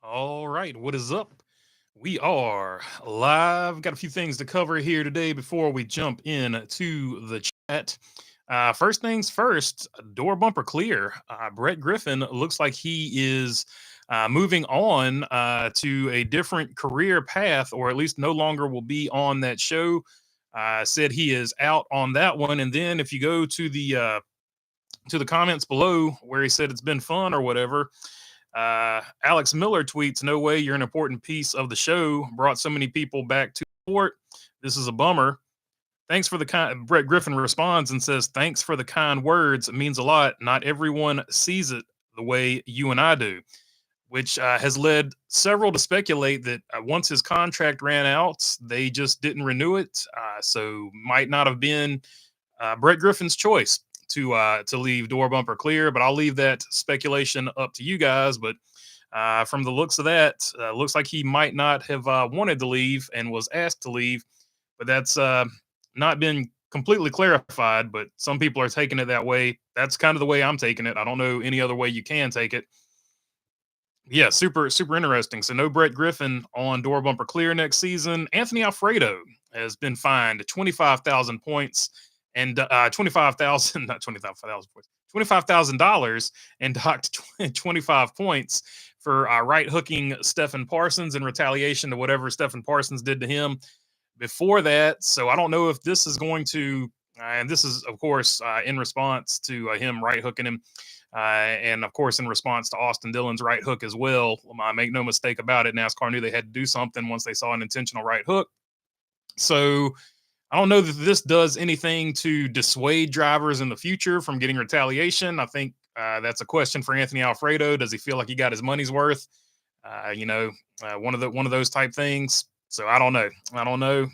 All right, what is up? We are live. Got a few things to cover here today before we jump in to the chat. First things first, door bumper clear. Brett Griffin looks like he is moving on to a different career path, or at least no longer will be on that show. Said he is out on that one. And then if you go to the comments below where he said it's been fun or whatever, Alex Miller tweets, "No way, you're an important piece of the show. Brought so many people back to sport. This is a bummer. Thanks for the kind." Brett Griffin responds and says, "Thanks for the kind words. It means a lot. Not everyone sees it the way you and I do," which has led several to speculate that once his contract ran out, they just didn't renew it. So might not have been Brett Griffin's choice to leave door bumper clear, but I'll leave that speculation up to you guys. But from the looks of that, looks like he might not have wanted to leave and was asked to leave, but that's not been completely clarified. But some people are taking it that way. That's kind of the way I'm taking it. I don't know any other way you can take it. Yeah, super interesting. So no Brett Griffin on door bumper clear next season. Anthony Alfredo has been fined 25,000 points and 25,000, not 25,000 points, $25,000 and docked 25 points for right hooking Stephen Parsons in retaliation to whatever Stephen Parsons did to him before that. So I don't know if this is going to, and this is of course in response to him right hooking him. And of course, in response to Austin Dillon's right hook as well. I make no mistake about it. NASCAR knew they had to do something once they saw an intentional right hook. So I don't know that this does anything to dissuade drivers in the future from getting retaliation. I think that's a question for Anthony Alfredo. Does he feel like he got his money's worth? One of those type things. So I don't know.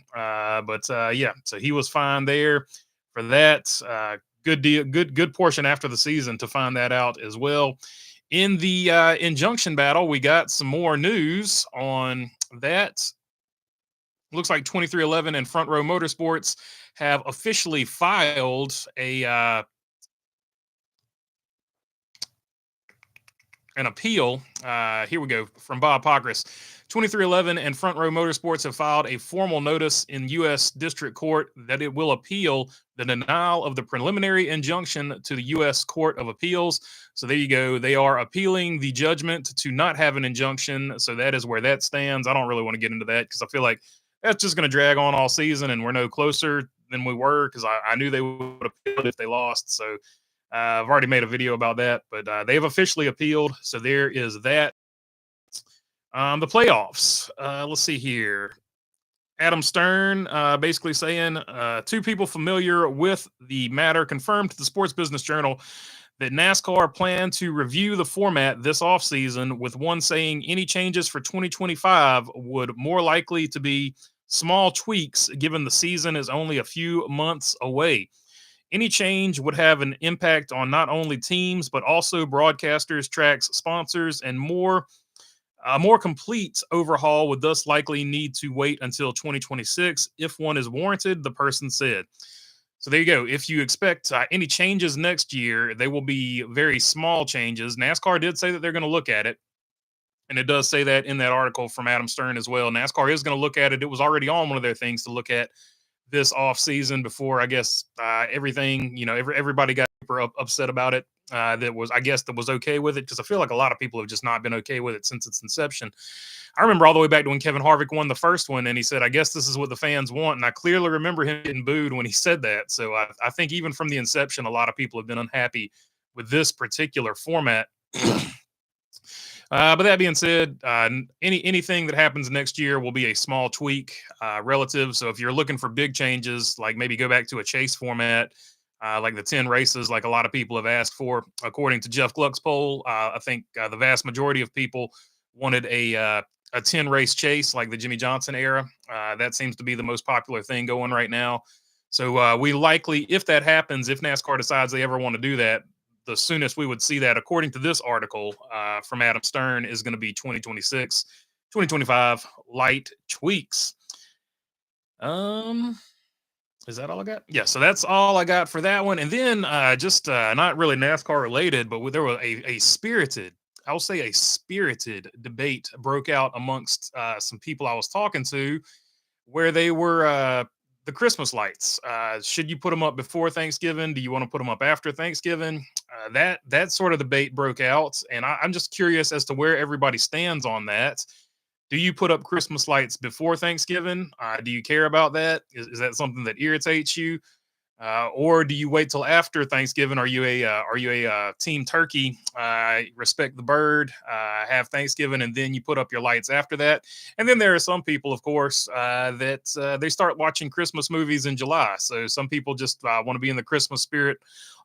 But yeah, so he was fine there for that. Good deal, good portion after the season to find that out as well. In the injunction battle, we got some more news on that. Looks like 2311 and Front Row Motorsports have officially filed an appeal. Here we go from Bob Pockrass. 2311 and Front Row Motorsports have filed a formal notice in U.S. District Court that it will appeal the denial of the preliminary injunction to the U.S. Court of Appeals. So there you go. They are appealing the judgment to not have an injunction. So that is where that stands. I don't really want to get into that because I feel like that's just going to drag on all season and we're no closer than we were because I knew they would appeal if they lost. So I've already made a video about that, but they've officially appealed. So there is that. The playoffs. Let's see here. Adam Stern basically saying two people familiar with the matter confirmed to the Sports Business Journal that NASCAR plan to review the format this offseason, with one saying any changes for 2025 would more likely to be small tweaks given the season is only a few months away. Any change would have an impact on not only teams, but also broadcasters, tracks, sponsors, and more. A more complete overhaul would thus likely need to wait until 2026 if one is warranted, the person said. So there you go. If you expect any changes next year, they will be very small changes. NASCAR did say that they're going to look at it. And it does say that in that article from Adam Stern as well. NASCAR is going to look at it. It was already on one of their things to look at this off season before, I guess, everything, everybody got super upset about it. That was okay with it, because I feel like a lot of people have just not been okay with it since its inception. I remember all the way back to when Kevin Harvick won the first one, and he said, "I guess this is what the fans want." And I clearly remember him getting booed when he said that. So I think even from the inception, a lot of people have been unhappy with this particular format. But that being said, anything that happens next year will be a small tweak relative. So if you're looking for big changes, like maybe go back to a chase format, like the 10 races, like a lot of people have asked for, according to Jeff Gluck's poll, I think the vast majority of people wanted a 10 race chase like the Jimmy Johnson era. That seems to be the most popular thing going right now. So we likely, if that happens, if NASCAR decides they ever want to do that, the soonest we would see that, according to this article from Adam Stern, is going to be 2026, 2025 light tweaks. Is that all I got? Yeah, so that's all I got for that one. And then just not really NASCAR related, but there was a spirited I'll say a spirited debate broke out amongst some people I was talking to, where they were the Christmas lights. Should you put them up before Thanksgiving? Do you want to put them up after Thanksgiving? That sort of debate broke out, and I'm just curious as to where everybody stands on that. Do you put up Christmas lights before Thanksgiving? Do you care about that? Is that something that irritates you? Or do you wait till after Thanksgiving? Are you a team turkey? Respect the bird, have Thanksgiving, and then you put up your lights after that. And then there are some people, of course, that they start watching Christmas movies in July. So some people just want to be in the Christmas spirit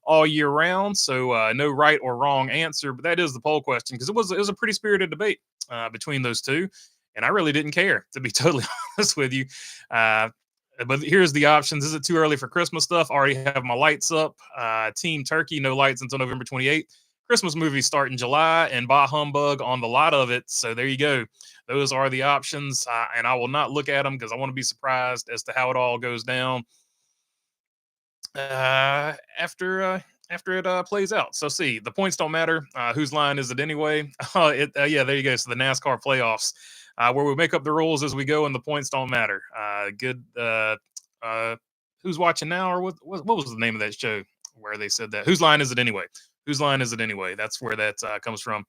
all year round. So no right or wrong answer, but that is the poll question because it was a pretty spirited debate between those two, and I really didn't care, to be totally honest with you. But here's the options. Is it too early for Christmas stuff? Already have my lights up. Team Turkey, no lights until November 28th. Christmas movies start in July, and bah humbug on the lot of it. So there you go. Those are the options, and I will not look at them because I want to be surprised as to how it all goes down after it plays out. So see, the points don't matter. Whose line is it anyway? Yeah, there you go. So the NASCAR playoffs, where we make up the rules as we go, and the points don't matter. Good. Who's watching now, or what was the name of that show where they said that? Whose line is it anyway? Whose line is it anyway? That's where that comes from.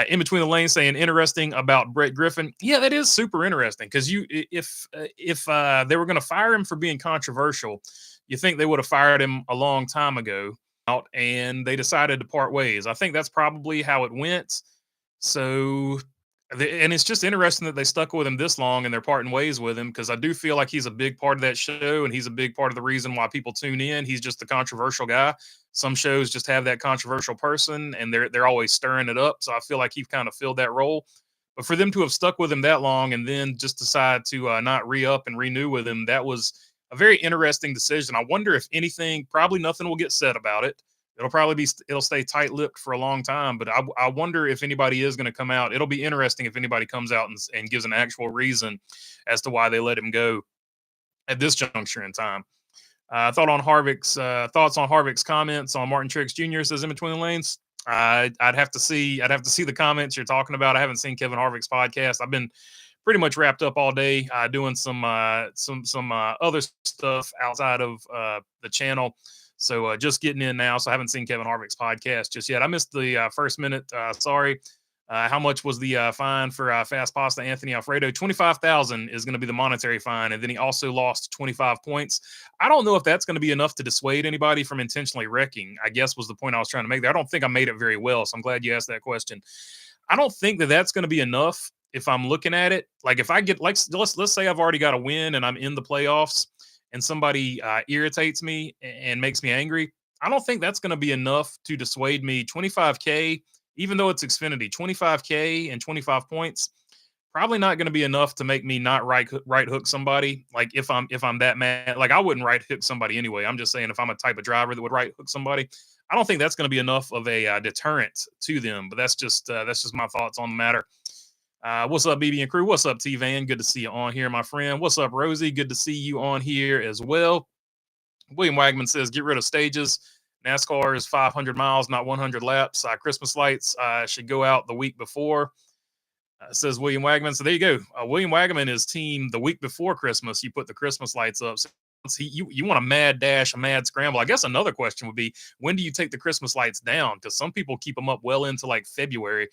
In between the lanes, saying interesting about Brett Griffin. Yeah, that is super interesting because if they were going to fire him for being controversial, you think they would have fired him a long time ago. And they decided to part ways. I think that's probably how it went. So, and it's just interesting that they stuck with him this long and they're parting ways with him because I do feel like he's a big part of that show and he's a big part of the reason why people tune in. He's just the controversial guy. Some shows just have that controversial person and they're always stirring it up. So I feel like he kind of filled that role. But for them to have stuck with him that long and then just decide to not re-up and renew with him, that was a very interesting decision. I wonder if anything, probably nothing will get said about it. It'll stay tight-lipped for a long time, but I wonder if anybody is going to come out. It'll be interesting if anybody comes out and gives an actual reason as to why they let him go at this juncture in time. Thoughts on Harvick's comments on Martin Truex Jr. says in between the lanes. I'd have to see the comments you're talking about. I haven't seen Kevin Harvick's podcast. I've been pretty much wrapped up all day doing some other stuff outside of the channel. So just getting in now. So I haven't seen Kevin Harvick's podcast just yet. I missed the first minute. Sorry. How much was the fine for Fast Pasta Anthony Alfredo? $25,000 is going to be the monetary fine. And then he also lost 25 points. I don't know if that's going to be enough to dissuade anybody from intentionally wrecking, I guess was the point I was trying to make there. I don't think I made it very well. So I'm glad you asked that question. I don't think that that's going to be enough if I'm looking at it. Like if I get, like, let's say I've already got a win and I'm in the playoffs and somebody irritates me and makes me angry. I don't think that's going to be enough to dissuade me. 25K, even though it's Xfinity, 25K and 25 points, probably not going to be enough to make me not right hook somebody. Like if I'm that mad, like I wouldn't right hook somebody anyway. I'm just saying if I'm a type of driver that would right hook somebody, I don't think that's going to be enough of a deterrent to them. But that's just my thoughts on the matter. What's up, BB and crew? What's up, T-Van? Good to see you on here, my friend. What's up, Rosie? Good to see you on here as well. William Wagman says, get rid of stages. NASCAR is 500 miles, not 100 laps. Christmas lights should go out the week before, says William Wagman. So there you go. William Wagman is team the week before Christmas. You put the Christmas lights up. So you want a mad dash, a mad scramble. I guess another question would be, when do you take the Christmas lights down? Because some people keep them up well into like February.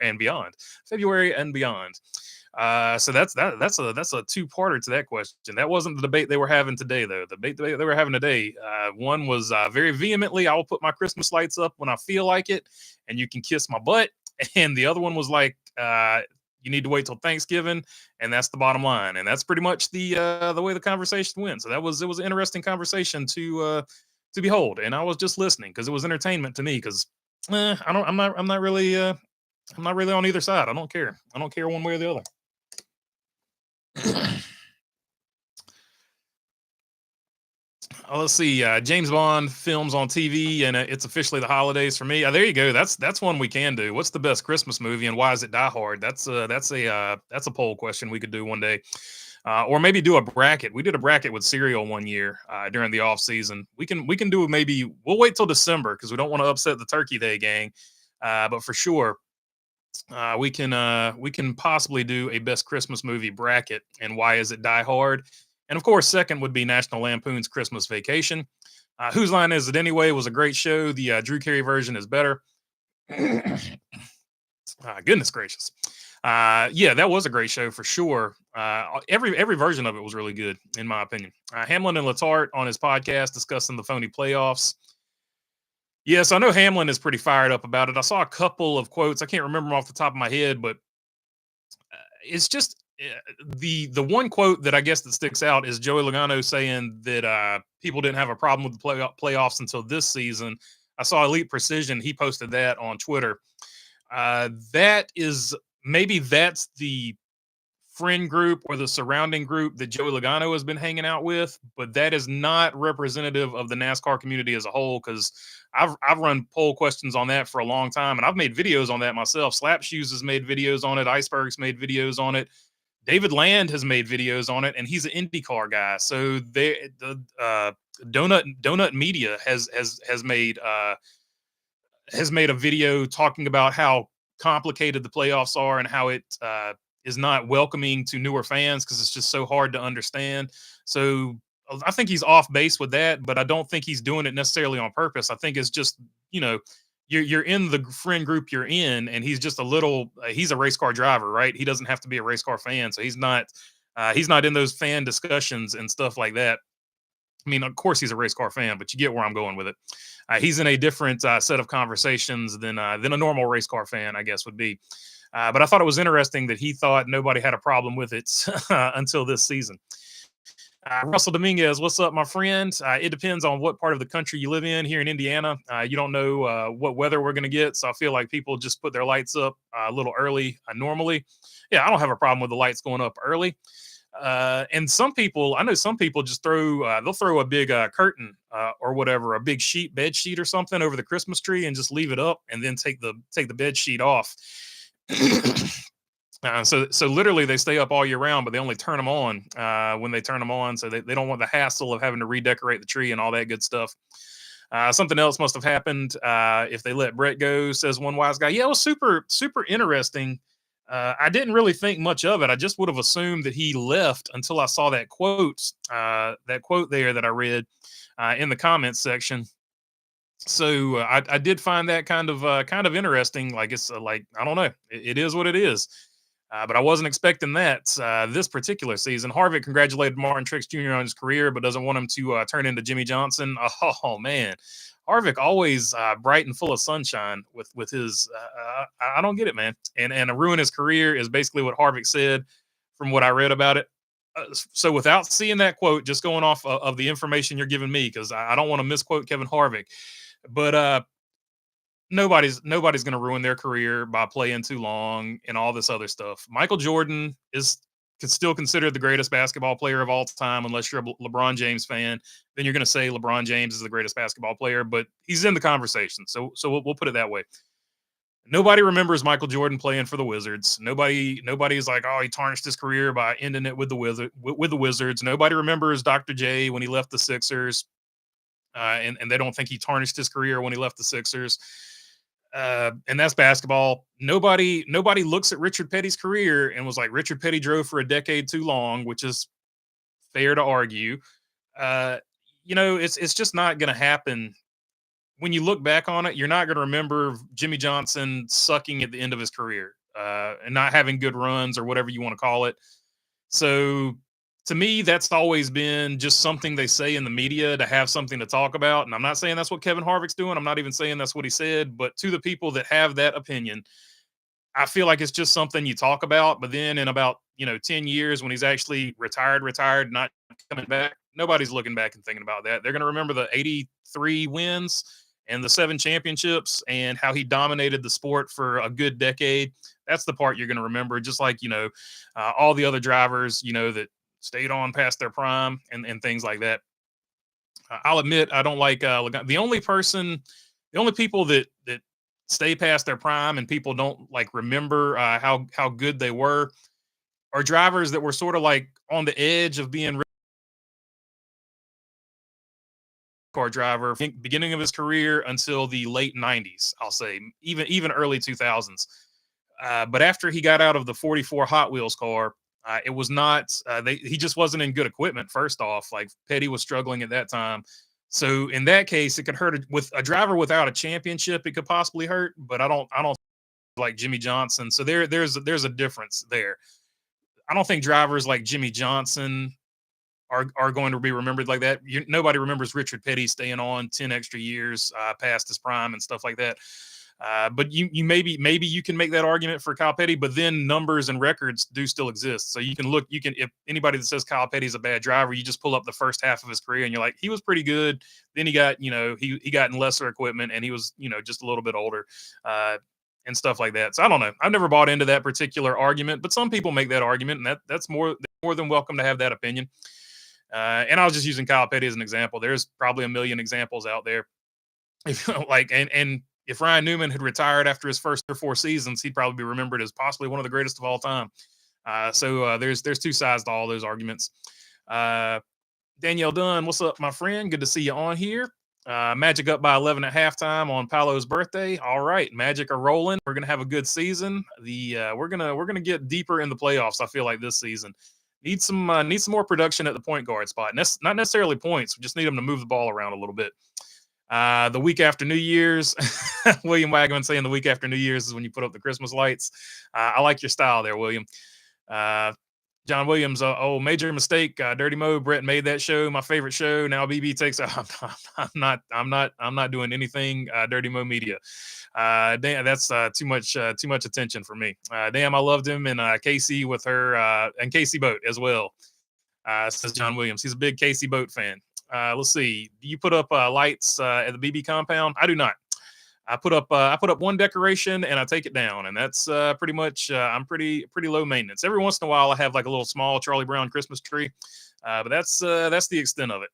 And beyond, February and beyond. So that's a two-parter to that question. That wasn't the debate they were having today, though. The debate they were having today, one was very vehemently, I will put my Christmas lights up when I feel like it, and you can kiss my butt. And the other one was like, you need to wait till Thanksgiving, and that's the bottom line. And that's pretty much the way the conversation went. So it was an interesting conversation to behold, and I was just listening because it was entertainment to me. Because I'm not really on either side. I don't care one way or the other. Let's see. James Bond films on TV, and it's officially the holidays for me. There you go. That's one we can do. What's the best Christmas movie, and why is it Die Hard? That's a poll question we could do one day, or maybe do a bracket. We did a bracket with cereal one year during the off season. We can do maybe. We'll wait till December because we don't want to upset the Turkey Day gang. But for sure, we can possibly do a best Christmas movie bracket. And why is it Die Hard? And of course, second would be National Lampoon's Christmas Vacation. Whose Line Is It Anyway was a great show. The Drew Carey version is better. Goodness gracious. Yeah, that was a great show for sure. Every version of it was really good, in my opinion. Hamlin and Letarte on his podcast discussing the phony playoffs. Yes, I know Hamlin is pretty fired up about it. I saw a couple of quotes. I can't remember them off the top of my head, but it's just the one quote that I guess that sticks out is Joey Logano saying that people didn't have a problem with the playoffs until this season. I saw Elite Precision. He posted that on Twitter. That is maybe that's the friend group or the surrounding group that Joey Logano has been hanging out with, but that is not representative of the NASCAR community as a whole. Because I've run poll questions on that for a long time, and I've made videos on that myself. Slap Shoes has made videos on it. Iceberg's made videos on it. David Land has made videos on it, and he's an IndyCar guy. So the Donut Media has made a video talking about how complicated the playoffs are and how it is not welcoming to newer fans because it's just so hard to understand. So I think he's off base with that, but I don't think he's doing it necessarily on purpose. I think it's just, you're in the friend group you're in, and he's just he's a race car driver, right? He doesn't have to be a race car fan. So he's not in those fan discussions and stuff like that. I mean, of course he's a race car fan, but you get where I'm going with it. He's in a different set of conversations than a normal race car fan, I guess, would be. But I thought it was interesting that he thought nobody had a problem with it until this season. Russell Dominguez, what's up, my friend? It depends on what part of the country you live in. Here in Indiana, you don't know what weather we're going to get, so I feel like people just put their lights up a little early normally. Yeah, I don't have a problem with the lights going up early. And I know some people just they'll throw a big curtain or whatever, a big bed sheet or something over the Christmas tree and just leave it up and then take the bed sheet off. So literally they stay up all year round, but they only turn them on when they turn them on. So they don't want the hassle of having to redecorate the tree and all that good stuff. Something else must have happened if they let Brett go, says one wise guy. Yeah, it was super, super interesting. I didn't really think much of it. I just would have assumed that he left until I saw that quote there that I read in the comments section. So I did find that kind of interesting. Like it's like, I don't know, it is what it is. But I wasn't expecting that this particular season. Harvick congratulated Martin Truex Jr. on his career, but doesn't want him to turn into Jimmy Johnson. Oh man, Harvick always bright and full of sunshine with his. I don't get it, man. And to ruin his career is basically what Harvick said from what I read about it. So without seeing that quote, just going off of the information you're giving me, because I don't want to misquote Kevin Harvick, but nobody's going to ruin their career by playing too long and all this other stuff. Michael Jordan is still considered the greatest basketball player of all time, unless you're a LeBron James fan. Then you're going to say LeBron James is the greatest basketball player, but he's in the conversation. So we'll put it that way. Nobody remembers Michael Jordan playing for the Wizards. Nobody's like, oh, he tarnished his career by ending it with the Wizards. Nobody remembers Dr. J when he left the Sixers, and they don't think he tarnished his career when he left the Sixers. And that's basketball. Nobody looks at Richard Petty's career and was like, Richard Petty drove for a decade too long, which is fair to argue. It's just not going to happen. When you look back on it, you're not going to remember Jimmy Johnson sucking at the end of his career and not having good runs or whatever you want to call it. So to me, that's always been just something they say in the media to have something to talk about. And I'm not saying that's what Kevin Harvick's doing. I'm not even saying that's what he said. But to the people that have that opinion, I feel like it's just something you talk about. But then in about 10 years, when he's actually retired, not coming back, nobody's looking back and thinking about that. They're going to remember the 83 wins and the 7 championships and how he dominated the sport for a good decade. That's the part you're going to remember, just like, all the other drivers, that stayed on past their prime and things like that. I'll admit, I don't like the only people that stay past their prime and people don't like remember how good they were are drivers that were sort of like on the edge of being car driver, beginning of his career until the late 90s, I'll say, even early 2000s. But after he got out of the 44 Hot Wheels car, it was not, he just wasn't in good equipment. First off, like Petty was struggling at that time. So in that case, it could hurt with a driver without a championship. It could possibly hurt, but I don't like Jimmy Johnson. So there's a difference there. I don't think drivers like Jimmy Johnson are going to be remembered like that. Nobody remembers Richard Petty staying on 10 extra years past his prime and stuff like that. But you maybe you can make that argument for Kyle Petty, but then numbers and records do still exist. So you can if anybody that says Kyle Petty's a bad driver, you just pull up the first half of his career and you're like, he was pretty good. Then he got, he got in lesser equipment and he was, just a little bit older. And stuff like that. So I don't know. I've never bought into that particular argument, but some people make that argument, and that's more than welcome to have that opinion. And I was just using Kyle Petty as an example. There's probably a million examples out there. If and if Ryan Newman had retired after his first 4 seasons, he'd probably be remembered as possibly one of the greatest of all time. So there's two sides to all those arguments. Danielle Dunn, what's up, my friend? Good to see you on here. Magic up by 11 at halftime on Paolo's birthday. All right, Magic are rolling. We're gonna have a good season. We're gonna get deeper in the playoffs. I feel like this season need some more production at the point guard spot. Not necessarily points. We just need them to move the ball around a little bit. The week after New Year's, William Wagman saying the week after New Year's is when you put up the Christmas lights. I like your style there, William. John Williams, major mistake. Dirty Mo, Brett made that show my favorite show. Now BB takes. I'm not doing anything. Dirty Mo Media. Damn, that's too much attention for me. Damn, I loved him and Casey with her and Casey Boat as well. Says John Williams. He's a big Casey Boat fan. Let's see. Do you put up lights at the BB compound? I do not. I put up one decoration and I take it down, and that's pretty much I'm pretty low maintenance. Every once in a while I have like a little small Charlie Brown Christmas tree, but that's the extent of it.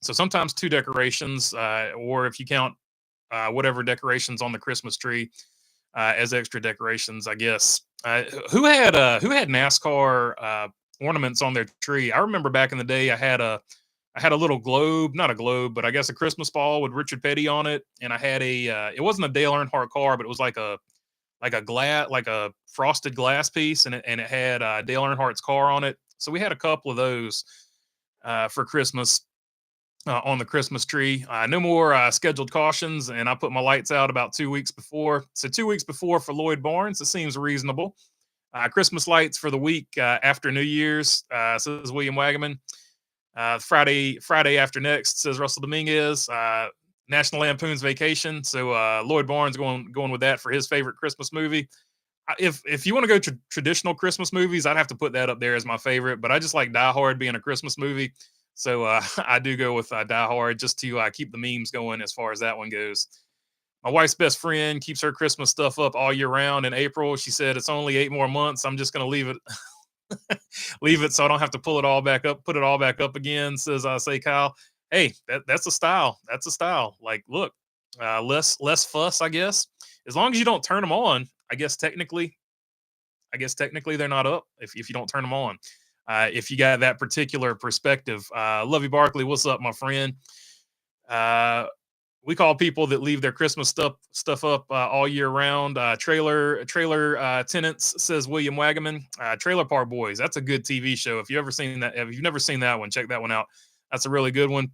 So sometimes 2 decorations, or if you count whatever decorations on the Christmas tree as extra decorations, I guess. Who had NASCAR ornaments on their tree? I remember back in the day I had a little globe, not a globe, but I guess a Christmas ball with Richard Petty on it. And I had it wasn't a Dale Earnhardt car, but it was like a frosted glass piece. And it had Dale Earnhardt's car on it. So we had a couple of those for Christmas on the Christmas tree. No more scheduled cautions. And I put my lights out about 2 weeks before. So 2 weeks before for Lloyd Barnes, it seems reasonable. Christmas lights for the week after New Year's, says William Wagaman. Friday after next, says Russell Dominguez. National Lampoon's Vacation. So Lloyd Barnes going with that for his favorite Christmas movie. If you want to go to traditional Christmas movies, I'd have to put that up there as my favorite. But I just like Die Hard being a Christmas movie, so I do go with Die Hard just to keep the memes going as far as that one goes. My wife's best friend keeps her Christmas stuff up all year round in April. She said it's only 8 more months. I'm just going to leave it so I don't have to put it all back up again, says say Kyle. Hey, that's a style. That's a style. Like, look, less fuss, I guess. As long as you don't turn them on, I guess technically they're not up if you don't turn them on. If you got that particular perspective. Lovey Barkley, what's up, my friend? We call people that leave their Christmas stuff up all year round. Trailer tenants, says William Wagaman. Trailer Park Boys. That's a good TV show. If you've never seen that one, check that one out. That's a really good one.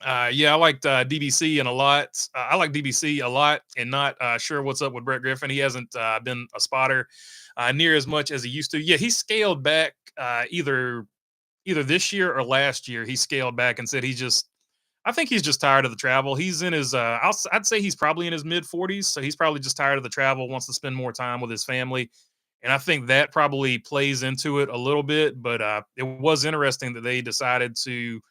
Yeah, I liked DBC and a lot. I like DBC a lot, and not sure what's up with Brett Griffin. He hasn't been a spotter near as much as he used to. Yeah, he scaled back either this year or last year. He scaled back and said I think he's just tired of the travel. He's in his, I'd say he's probably in his mid 40s. So he's probably just tired of the travel, wants to spend more time with his family. And I think that probably plays into it a little bit, but it was interesting that they decided to,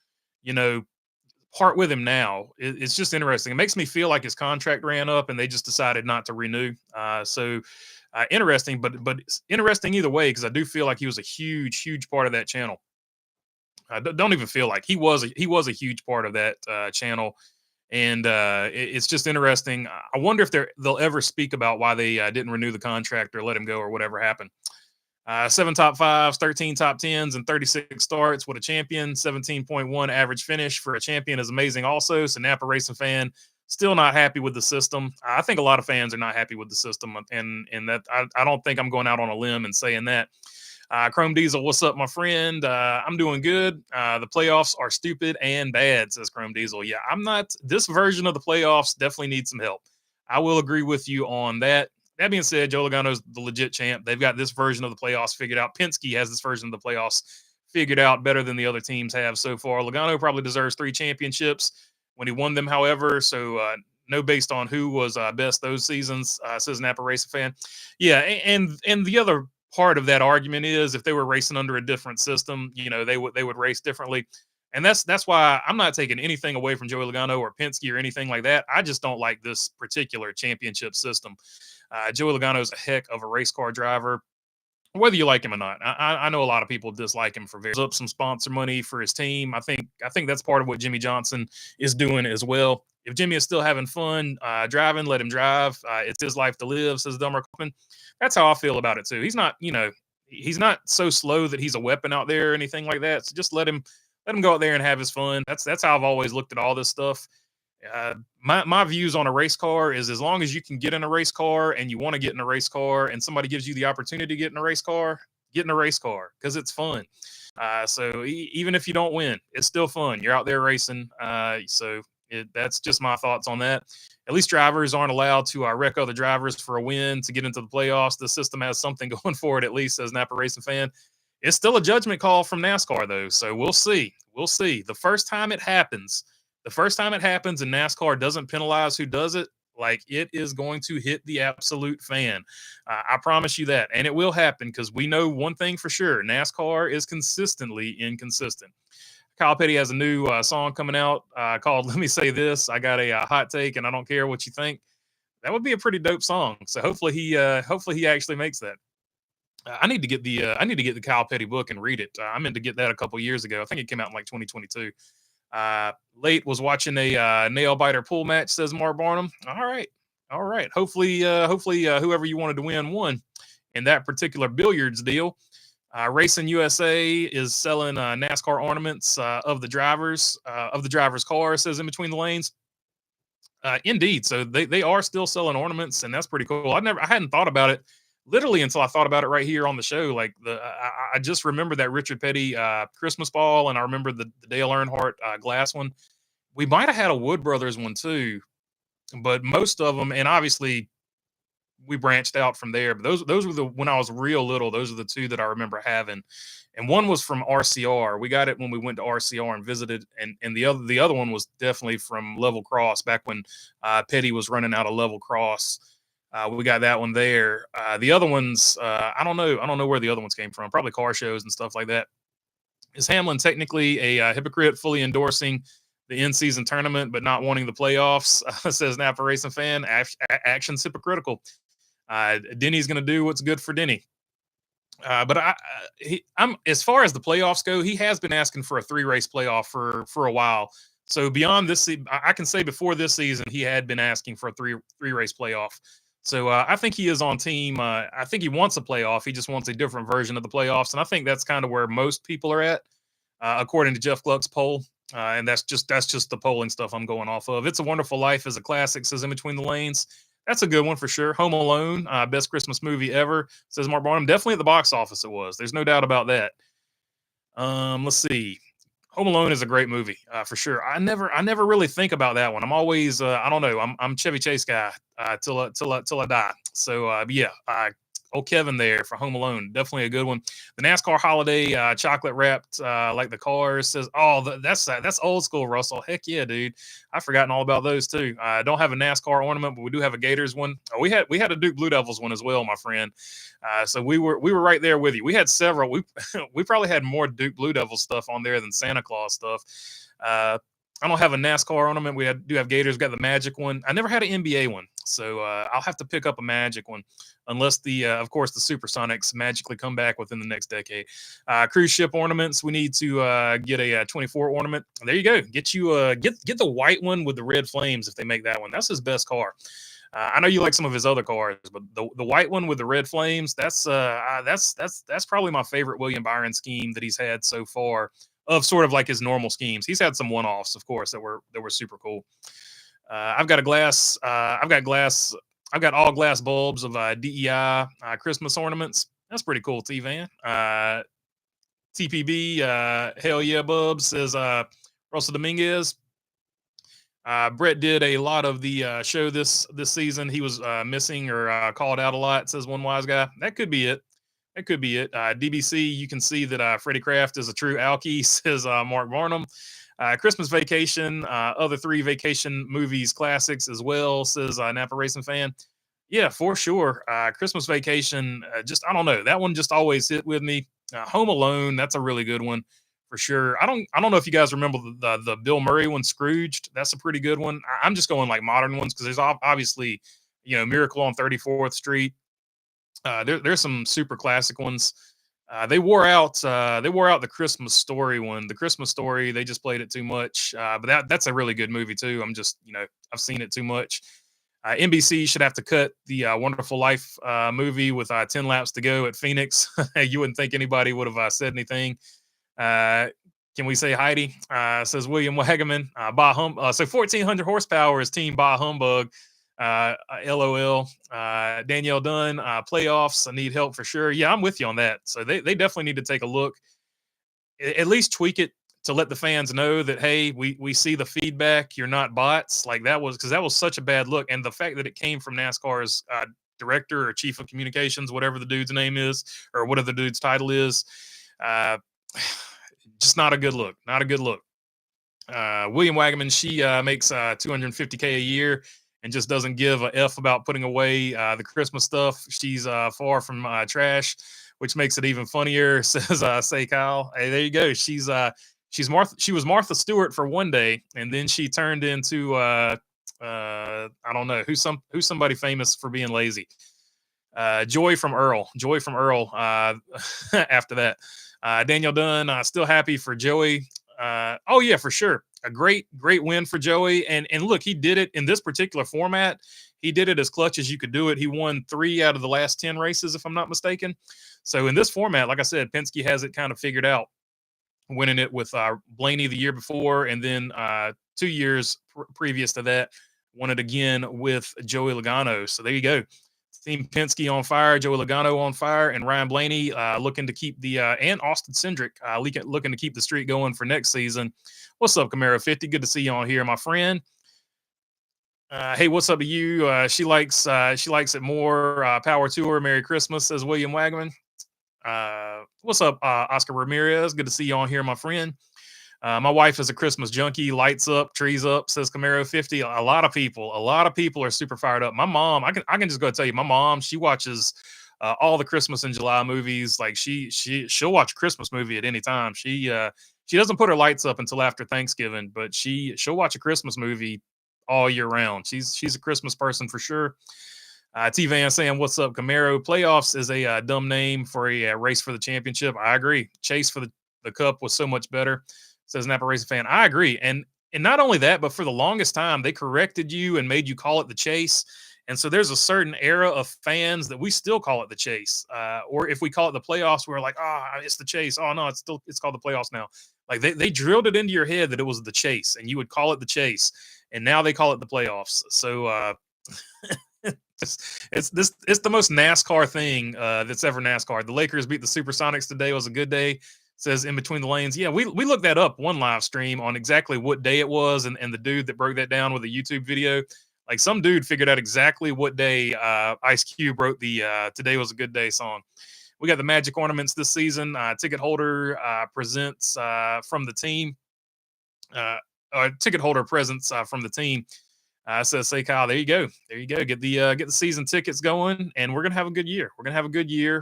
part with him now. It's just interesting. It makes me feel like his contract ran up and they just decided not to renew. So interesting, but it's interesting either way, because I do feel like he was a huge part of that channel. Don't even feel like he was a huge part of that channel, and it's just interesting. I wonder if they'll ever speak about why they didn't renew the contract or let him go or whatever happened. 7 top fives, 13 top tens, and 36 starts with a champion. 17.1 average finish for a champion is amazing also. So Napa Racing fan, still not happy with the system. I think a lot of fans are not happy with the system, and that I don't think I'm going out on a limb and saying that. Chrome Diesel, what's up, my friend? I'm doing good. The playoffs are stupid and bad, says Chrome Diesel. Yeah, I'm not. This version of the playoffs definitely needs some help. I will agree with you on that. That being said, Joe Logano's the legit champ. They've got this version of the playoffs figured out. Penske has this version of the playoffs figured out better than the other teams have so far. Logano probably deserves 3 championships when he won them, however. So, no, based on who was best those seasons, says Napa Racing fan. Yeah, and the other part of that argument is if they were racing under a different system, they would race differently. And that's why I'm not taking anything away from Joey Logano or Penske or anything like that. I just don't like this particular championship system. Joey Logano is a heck of a race car driver, whether you like him or not. I know a lot of people dislike him for up some sponsor money for his team. I think that's part of what Jimmy Johnson is doing as well. If Jimmy is still having fun driving, let him drive. It's his life to live, says Dummer Coffin. That's how I feel about it too. He's not, he's not so slow that he's a weapon out there or anything like that. So just let him go out there and have his fun. That's how I've always looked at all this stuff. My views on a race car is as long as you can get in a race car and you want to get in a race car and somebody gives you the opportunity to get in a race car, get in a race car because it's fun. So even if you don't win, it's still fun. You're out there racing. That's just my thoughts on that. At least drivers aren't allowed to wreck other drivers for a win to get into the playoffs. The system has something going for it, at least, says Napa Racing fan. It's still a judgment call from NASCAR, though. So we'll see. We'll see. The first time it happens and NASCAR doesn't penalize who does it, like it is going to hit the absolute fan. I promise you that. And it will happen because we know one thing for sure. NASCAR is consistently inconsistent. Kyle Petty has a new song coming out called Let Me Say This. I got a hot take and I don't care what you think. That would be a pretty dope song. So hopefully he actually makes that. I need to get the Kyle Petty book and read it. I meant to get that a couple years ago. I think it came out in like 2022. Late was watching a nail biter pool match, says Mark Barnum. All right. Hopefully, whoever you wanted to win won in that particular billiards deal. Racing USA is selling NASCAR ornaments of the driver's car, says In Between the Lanes. Indeed. So they are still selling ornaments, and that's pretty cool. I hadn't thought about it literally until I thought about it right here on the show. Like I just remember that Richard Petty Christmas ball, and I remember the Dale Earnhardt glass one. We might have had a Wood Brothers one too, but most of them, and obviously we branched out from there. But those were when I was real little. Those are the two that I remember having, and one was from RCR. We got it when we went to RCR and visited, and the other one was definitely from Level Cross back when Petty was running out of Level Cross. We got that one there. The other ones, I don't know where the other ones came from. Probably car shows and stuff like that. Is Hamlin technically a hypocrite, fully endorsing the in-season tournament but not wanting the playoffs? Says Napa Racing fan. Action's hypocritical. Denny's going to do what's good for Denny. But I'm as far as the playoffs go, he has been asking for a 3-race playoff for a while. So beyond this, I can say before this season, he had been asking for a three-race playoff. So I think he is on team. I think he wants a playoff. He just wants a different version of the playoffs, and I think that's kind of where most people are at, according to Jeff Gluck's poll. And that's just the polling stuff I'm going off of. It's a Wonderful Life is a classic, says In Between the Lanes. That's a good one for sure. Home Alone, best Christmas movie ever, says Mark Barnum. Definitely at the box office it was. There's no doubt about that. Let's see. Home Alone is a great movie for sure. I never really think about that one. I'm always I don't know. I'm Chevy Chase guy till I die. So yeah, old Kevin there for Home Alone, definitely a good one. The NASCAR holiday chocolate wrapped like the cars, says, oh, that's old school, Russell. Heck yeah, dude. I've forgotten all about those too. I don't have a NASCAR ornament, but we do have a Gators one. Oh, we had a Duke Blue Devils one as well, my friend. So we were right there with you. We had several. We probably had more Duke Blue Devil stuff on there than Santa Claus stuff. I don't have a NASCAR ornament. We do have Gators. Got the Magic one. I never had an NBA one, so I'll have to pick up a Magic one, unless of course, the Supersonics magically come back within the next decade. Cruise ship ornaments. We need to get a 24 ornament. There you go. Get the white one with the red flames if they make that one. That's his best car. I know you like some of his other cars, but the white one with the red flames, that's probably my favorite William Byron scheme that he's had so far of sort of like his normal schemes. He's had some one-offs, of course, that were super cool. I've got a glass. I've got all glass bulbs of DEI Christmas ornaments. That's pretty cool, T-Van. TPB, hell yeah, Bubs, says Russell Dominguez. Brett did a lot of the show this season. He was missing or called out a lot, says one wise guy. That could be it. That could be it. DBC, you can see that Freddie Kraft is a true alky, says Mark Varnum. Christmas Vacation, other 3 vacation movies classics as well, says Napa Racing Fan. Yeah, for sure. Christmas Vacation, I don't know. That one just always hit with me. Home Alone, that's a really good one for sure. I don't know if you guys remember the Bill Murray one, Scrooged. That's a pretty good one. I'm just going like modern ones because there's obviously, Miracle on 34th Street. There's some super classic ones. They wore out the Christmas Story one. The Christmas Story, they just played it too much. But that's a really good movie too. I've seen it too much. NBC should have to cut the Wonderful Life movie with 10 laps to go at Phoenix. You wouldn't think anybody would have said anything. Can we say Heidi? Says William Wagaman. So 1,400 horsepower is Team Bah Humbug. LOL. Danielle Dunn. Playoffs. I need help for sure. Yeah, I'm with you on that. So they definitely need to take a look. At least tweak it to let the fans know that, hey, we see the feedback. You're not bots. Like that was, because that was such a bad look. And the fact that it came from NASCAR's director or chief of communications, whatever the dude's name is, or whatever the dude's title is, just not a good look. Not a good look. William Wagaman, she makes $250K a year and just doesn't give a F about putting away the Christmas stuff. She's far from trash, which makes it even funnier, says Say Kyle. Hey, there you go. She was Martha Stewart for one day, and then she turned into I don't know who's somebody famous for being lazy. Joy from Earl. After that, Daniel Dunn, still happy for Joey. Oh yeah, for sure. A great win for Joey. And look, he did it in this particular format. He did it as clutch as you could do it. He won 3 out of the last 10 races, if I'm not mistaken. So in this format, like I said, Penske has it kind of figured out, winning it with Blaney the year before, and then 2 years previous to that, won it again with Joey Logano. So there you go. Team Penske on fire, Joey Logano on fire, and Ryan Blaney looking to keep and Austin Cindric looking to keep the streak going for next season. What's up, Camaro 50? Good to see you on here, my friend. Hey, what's up to you? She likes it more. Power to her. Merry Christmas, says William Wagman. What's up, Oscar Ramirez? Good to see you on here, my friend. My wife is a Christmas junkie. Lights up, trees up, says Camaro 50. A lot of people are super fired up. My mom, I can just go tell you, my mom, she watches all the Christmas in July movies. Like she'll watch a Christmas movie at any time. She doesn't put her lights up until after Thanksgiving, but she'll watch a Christmas movie all year round. She's a Christmas person for sure. T-Van saying, what's up, Camaro? Playoffs is a dumb name for a race for the championship. I agree. Chase for the cup was so much better, says Napa Racing Fan. I agree. And not only that, but for the longest time, they corrected you and made you call it the chase. And so there's a certain era of fans that we still call it the chase. Or if we call it the playoffs, we're like, it's the chase. Oh, no, it's called the playoffs now. Like they drilled it into your head that it was the chase, and you would call it the chase. And now they call it the playoffs. So it's the most NASCAR thing that's ever NASCAR. The Lakers beat the Supersonics today. Was a good day, says In Between the Lanes. Yeah, we looked that up one live stream on exactly what day it was, and the dude that broke that down with a YouTube video, like some dude figured out exactly what day Ice Cube wrote the Today Was a Good Day song. We got the Magic ornaments this season. Ticket holder presents from the team. Ticket holder presents from the team. Says Say Kyle, there you go. Get the season tickets going, and we're gonna have a good year.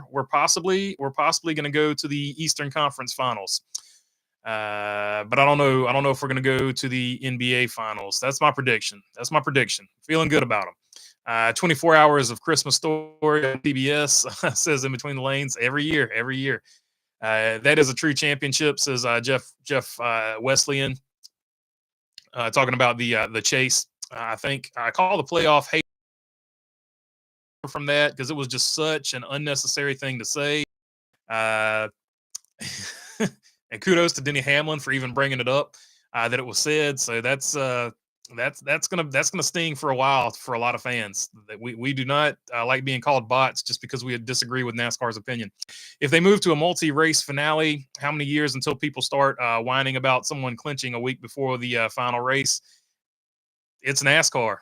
We're possibly gonna go to the Eastern Conference Finals. But I don't know if we're gonna go to the NBA Finals. That's my prediction. Feeling good about them. 24 hours of Christmas Story on PBS, says In Between the Lanes, every year. That is a true championship, says Jeff Wesleyan. Talking about the chase. I think I call the playoff hate from that because it was just such an unnecessary thing to say. Uh, and kudos to Denny Hamlin for even bringing it up that it was said. So that's gonna sting for a while for a lot of fans. That we do not like being called bots just because we disagree with NASCAR's opinion. If they move to a multi-race finale, how many years until people start whining about someone clinching a week before the final race? It's NASCAR.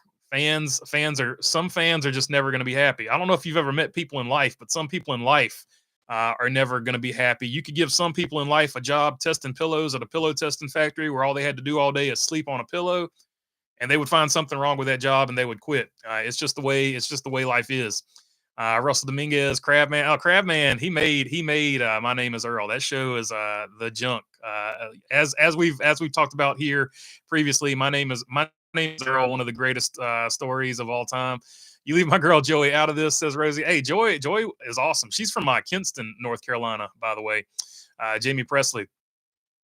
Some fans are just never going to be happy. I don't know if you've ever met people in life, but some people in life are never going to be happy. You could give some people in life a job testing pillows at a pillow testing factory where all they had to do all day is sleep on a pillow, and they would find something wrong with that job and they would quit. It's just the way life is. Russell Dominguez, Crabman. Oh, Crabman, he made My Name Is Earl. That show is the junk. As we've talked about here previously, My Name Is Earl, one of the greatest stories of all time. You leave my girl Joey out of this, says Rosie. Hey, Joy is awesome. She's from Kinston, North Carolina, by the way. Jamie Presley.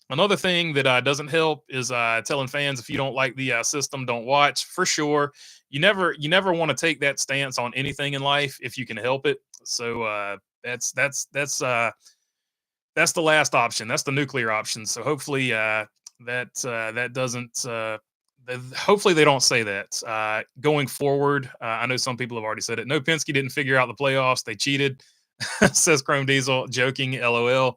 Another thing that doesn't help is telling fans if you don't like the system, don't watch. For sure, you never want to take that stance on anything in life if you can help it. So that's the last option. That's the nuclear option. So hopefully that doesn't. Hopefully they don't say that going forward. I know some people have already said it. No, Penske didn't figure out the playoffs. They cheated, says Chrome Diesel, joking, LOL.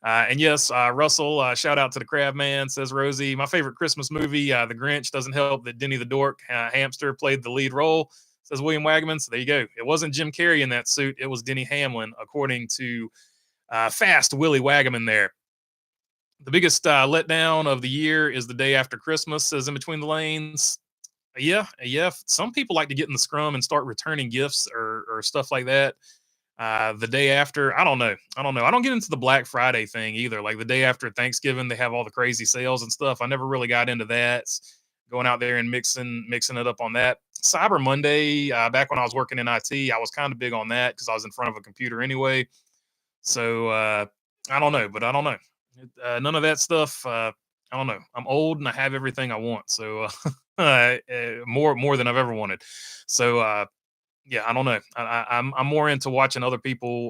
And yes, Russell, shout out to the Crab Man, says Rosie. My favorite Christmas movie, The Grinch. Doesn't help that Denny the Dork hamster played the lead role, says William Wagaman. So there you go. It wasn't Jim Carrey in that suit. It was Denny Hamlin, according to Fast Willie Wagaman there. The biggest letdown of the year is the day after Christmas, says In Between the Lanes. Yeah. Some people like to get in the scrum and start returning gifts or stuff like that. The day after, I don't know. I don't get into the Black Friday thing either. Like the day after Thanksgiving, they have all the crazy sales and stuff. I never really got into that. Going out there and mixing it up on that. Cyber Monday, back when I was working in IT, I was kind of big on that because I was in front of a computer anyway. So I don't know, but I don't know. None of that stuff. I don't know. I'm old and I have everything I want. So more than I've ever wanted. So yeah, I don't know. I'm more into watching other people,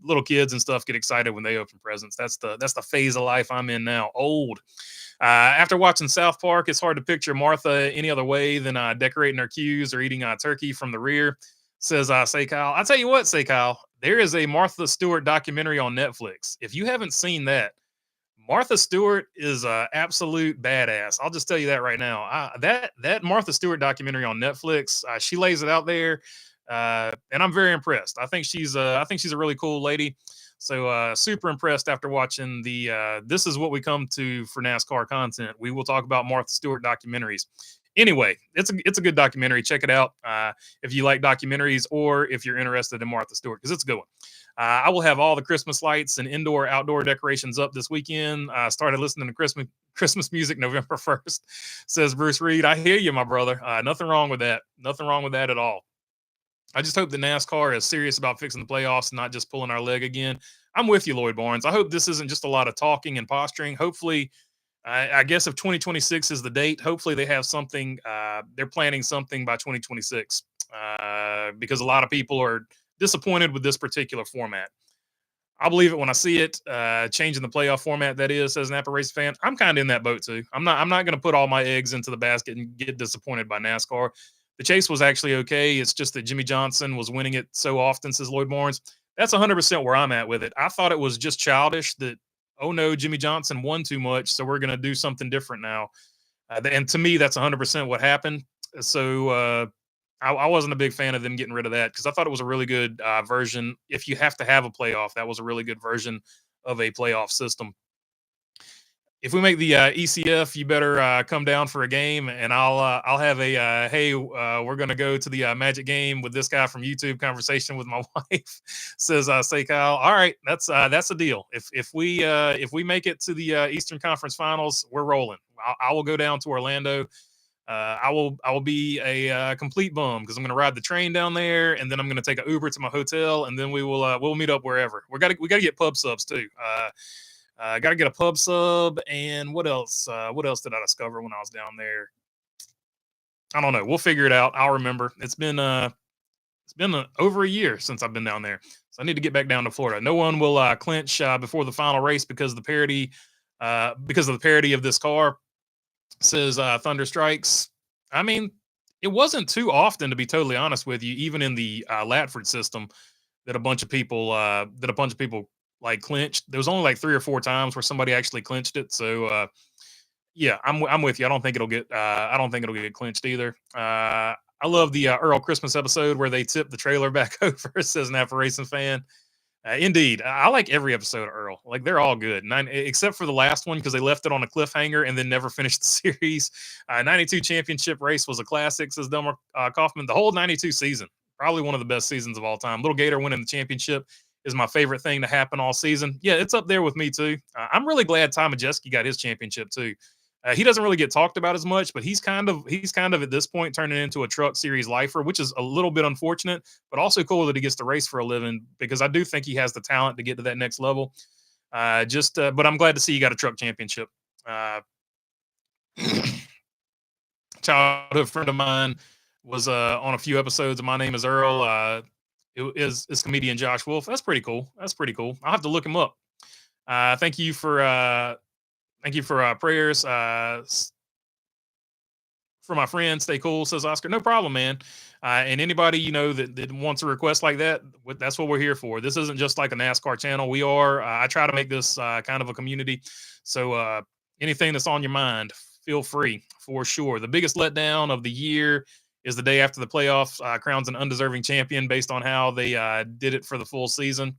little kids and stuff, get excited when they open presents. That's the phase of life I'm in now. Old. After watching South Park, it's hard to picture Martha any other way than decorating her cues or eating turkey from the rear. Says Say Kyle. I'll tell you what, Say Kyle. There is a Martha Stewart documentary on Netflix. If you haven't seen that, Martha Stewart is absolute badass. I'll just tell you that right now. That Martha Stewart documentary on Netflix, she lays it out there, and I'm very impressed. I think she's a really cool lady. So super impressed after watching the. This is what we come to for NASCAR content. We will talk about Martha Stewart documentaries. Anyway, it's a good documentary. Check it out if you like documentaries or if you're interested in Martha Stewart, because it's a good one. I will have all the Christmas lights and indoor, outdoor decorations up this weekend. Started listening to Christmas music November 1st, says Bruce Reed. I hear you, my brother. Nothing wrong with that. Nothing wrong with that at all. I just hope that NASCAR is serious about fixing the playoffs and not just pulling our leg again. I'm with you, Lloyd Barnes. I hope this isn't just a lot of talking and posturing. Hopefully, I guess if 2026 is the date, hopefully they have something. They're planning something by 2026 because a lot of people are disappointed with this particular format. I'll believe it when I see it. Changing the playoff format, that is, as an Napa Race fan. I'm kind of in that boat too. I'm not going to put all my eggs into the basket and get disappointed by NASCAR. The chase was actually okay. It's just that Jimmy Johnson was winning it so often, says Lloyd Barnes. That's 100% where I'm at with it. I thought it was just childish that, oh no, Jimmy Johnson won too much, so we're going to do something different now. And to me, that's 100% what happened. So I wasn't a big fan of them getting rid of that because I thought it was a really good version. If you have to have a playoff, that was a really good version of a playoff system. If we make the ECF, you better come down for a game, and I'll have a hey, we're gonna go to the Magic game with this guy from YouTube conversation with my wife. Says Say Kyle. All right, that's a deal. If we make it to the Eastern Conference Finals, we're rolling. I will go down to Orlando. I will be a complete bum because I'm going to ride the train down there, and then I'm going to take an Uber to my hotel, and then we'll meet up wherever. We got to get pub subs too. Got to get a pub sub, and what else? What else did I discover when I was down there? I don't know. We'll figure it out. I'll remember. It's been It's been over a year since I've been down there, so I need to get back down to Florida. No one will clinch before the final race because of the parody, of this car. Says Thunder Strikes. I mean, it wasn't too often, to be totally honest with you, even in the Latford system, that a bunch of people like clinched. There was only like 3 or 4 times where somebody actually clinched it. So yeah, I'm with you. I don't think it'll get clinched either. I love the Earl Christmas episode where they tip the trailer back over. Says an Alpha Racing fan. Indeed, I like every episode of Earl. Like they're all good, except for the last one because they left it on a cliffhanger and then never finished the series. 92 championship race was a classic, says Delmer Kaufman. The whole 92 season, probably one of the best seasons of all time. Little Gator winning the championship is my favorite thing to happen all season. Yeah, it's up there with me too. I'm really glad Ty Majeski got his championship too. He doesn't really get talked about as much, but he's kind of at this point turning into a truck series lifer, which is a little bit unfortunate, but also cool that he gets to race for a living because I do think he has the talent to get to that next level. But I'm glad to see he got a truck championship. Childhood friend of mine was on a few episodes of My Name Is Earl. It is comedian Josh Wolf. That's pretty cool. I'll have to look him up. Thank you for prayers for my friend. Stay cool, says Oscar. No problem, man. And anybody that wants a request like that, that's what we're here for. This isn't just like a NASCAR channel. We are. I try to make this kind of a community. So anything that's on your mind, feel free for sure. The biggest letdown of the year is the day after the playoffs crowns an undeserving champion based on how they did it for the full season.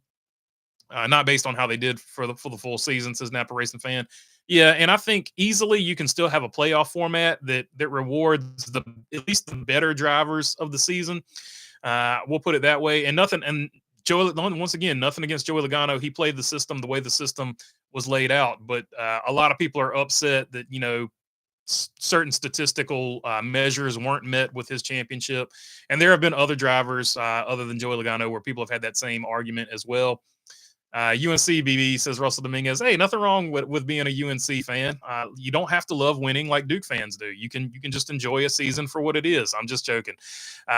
Not based on how they did for the full season, says Napa Racing fan. Yeah, and I think easily you can still have a playoff format that rewards at least the better drivers of the season. We'll put it that way. And Joey, once again, nothing against Joey Logano. He played the system the way the system was laid out, but a lot of people are upset that certain statistical measures weren't met with his championship. And there have been other drivers other than Joey Logano where people have had that same argument as well. UNC BB says Russell Dominguez. Hey, nothing wrong with being a UNC fan. You don't have to love winning like Duke fans do. You can just enjoy a season for what it is. I'm just joking.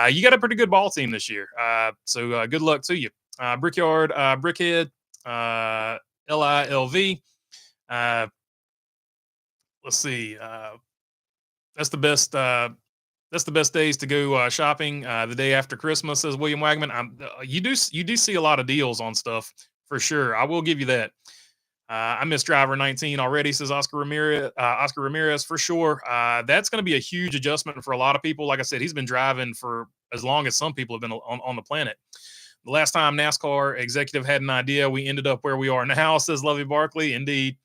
You got a pretty good ball team this year. So good luck to you. Brickyard, Brickhead, LILV. Let's see. That's the best. That's the best days to go shopping. The day after Christmas, says William Wagman. You do see a lot of deals on stuff. For sure. I will give you that. I missed driver 19 already, says Oscar Ramirez, for sure. That's going to be a huge adjustment for a lot of people. Like I said, he's been driving for as long as some people have been on the planet. The last time NASCAR executive had an idea, we ended up where we are now, says Lovey Barkley. Indeed.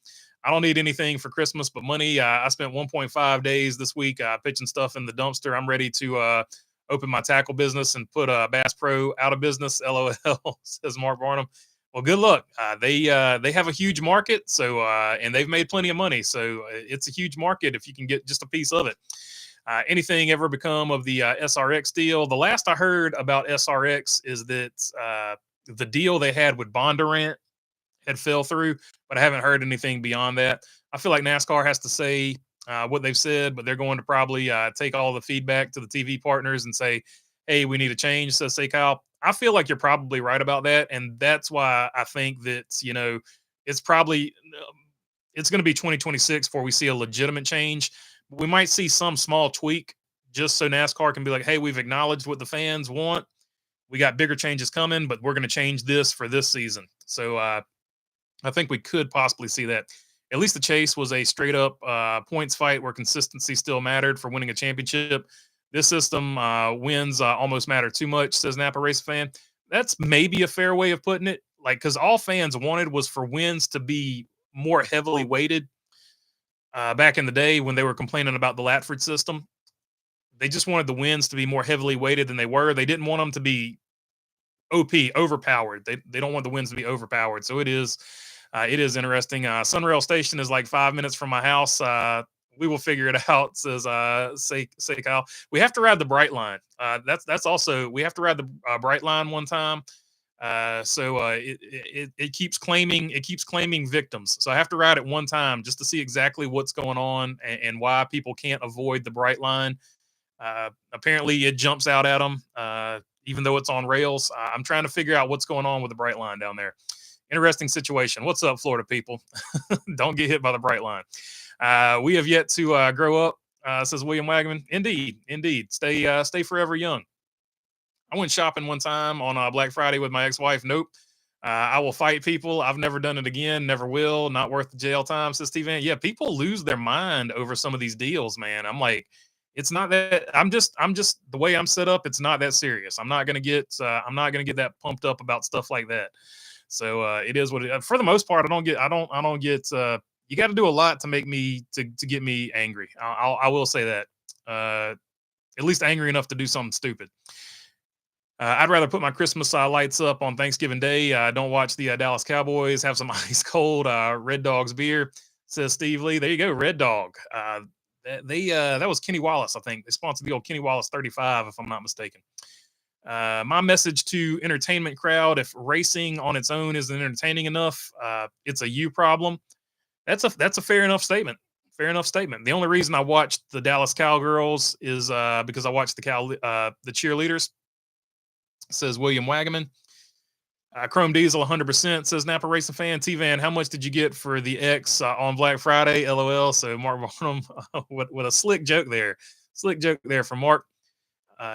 I don't need anything for Christmas but money. I spent 1.5 days this week pitching stuff in the dumpster. I'm ready to open my tackle business and put Bass Pro out of business. LOL, says Mark Barnum. Well, good luck. They have a huge market, so and they've made plenty of money, so it's a huge market if you can get just a piece of it. Anything ever become of the SRX deal? The last I heard about SRX is that the deal they had with Bondurant had fell through, but I haven't heard anything beyond that. I feel like NASCAR has to say what they've said, but they're going to probably take all the feedback to the TV partners and say, hey, we need a change, says Say Kyle. I feel like you're probably right about that, and that's why I think that it's probably it's going to be 2026 before we see a legitimate change. We might see some small tweak just so NASCAR can be like, hey, we've acknowledged what the fans want. We got bigger changes coming, but we're going to change this for this season. So I think we could possibly see that. At least the chase was a straight up points fight where consistency still mattered for winning a championship. This system wins almost matter too much, says Napa Race fan. That's maybe a fair way of putting it. Like, because all fans wanted was for wins to be more heavily weighted. Back in the day when they were complaining about the Latford system, they just wanted the wins to be more heavily weighted than they were. They didn't want them to be OP, overpowered. They don't want the wins to be overpowered. So it is interesting. Sunrail Station is like 5 minutes from my house. We will figure it out, says say Kyle. We have to ride the Bright Line. That's also, we have to ride the Bright Line one time. It keeps claiming victims. So I have to ride it one time just to see exactly what's going on and why people can't avoid the Bright Line. Apparently, it jumps out at them, even though it's on rails. I'm trying to figure out what's going on with the bright line down there. Interesting situation. What's up, Florida people? Don't get hit by the bright line. We have yet to grow up, says William Wagman. Indeed, indeed. Stay forever young. I went shopping one time on Black Friday with my ex-wife. Nope. I will fight people. I've never done it again. Never will. Not worth the jail time, says Steve Van. Yeah, people lose their mind over some of these deals, man. I'm like, it's not that. I'm just the way I'm set up. It's not that serious. I'm not gonna get. I'm not gonna get that pumped up about stuff like that. So it is what it. For the most part, I don't get. I don't get. You got to do a lot to make me to get me angry. I will say that. At least angry enough to do something stupid. I'd rather put my Christmas lights up on Thanksgiving Day. Don't watch the Dallas Cowboys. Have some ice cold Red Dog's beer, says Steve Lee. There you go, Red Dog. That was Kenny Wallace, I think. They sponsored the old Kenny Wallace 35, if I'm not mistaken. My message to entertainment crowd: if racing on its own isn't entertaining enough, it's a you problem. That's a fair enough statement. Fair enough statement. The only reason I watched the Dallas Cowgirls is because I watched the cheerleaders, says William Wagaman. Chrome Diesel 100%, says Napa Racing Fan. T-Van, how much did you get for the X on Black Friday? LOL. So Mark Barnum with a slick joke there. Slick joke there from Mark.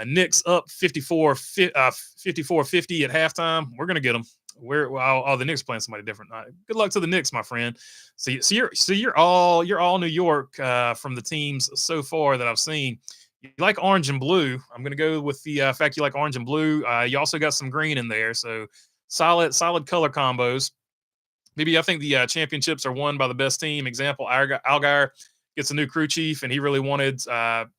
Nick's up 54-50 at halftime. We're going to get them. The Knicks playing somebody different. Good luck to the Knicks, my friend. So you're all New York from the teams so far that I've seen. You like orange and blue. I'm going to go with the fact you like orange and blue. You also got some green in there. So solid color combos. Maybe I think the championships are won by the best team. Example, Algar gets a new crew chief, and he really wanted to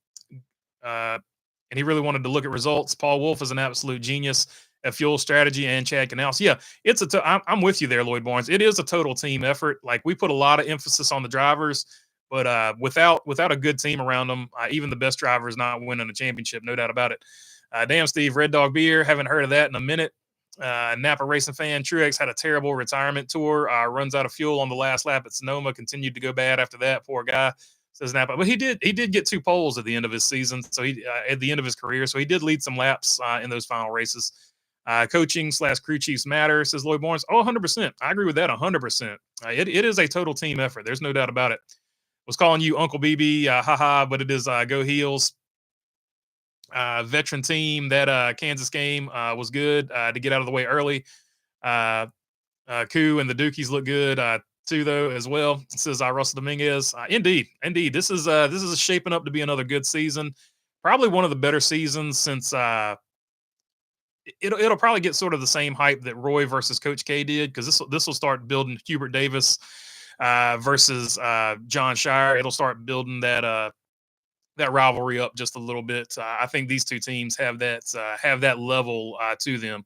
look at results. Paul Wolf is an absolute genius at fuel strategy, and Chad Canals. Yeah, I'm with you there, Lloyd Barnes. It is a total team effort. Like, we put a lot of emphasis on the drivers, but without a good team around them, even the best driver is not winning a championship, no doubt about it. Damn, Steve, Red Dog Beer, haven't heard of that in a minute. Napa Racing Fan, Truex had a terrible retirement tour, runs out of fuel on the last lap at Sonoma, continued to go bad after that, poor guy, says Napa. But he did get 2 poles at the end of his season, so he at the end of his career, so he did lead some laps in those final races. Coaching / crew chiefs matter, says Lloyd Barnes. 100%. I agree with that 100%. It is a total team effort. There's no doubt about it. Was calling you Uncle BB, haha, but it is Go Heels. Veteran team. That Kansas game was good to get out of the way early. Koo and the Dukies look good too, though, as well, says Russell Dominguez. Indeed. This is shaping up to be another good season. Probably one of the better seasons since it'll probably get sort of the same hype that Roy versus Coach K did, because this will start building Hubert Davis versus John Shire. It'll start building that rivalry up just a little bit. I think these two teams have that level to them,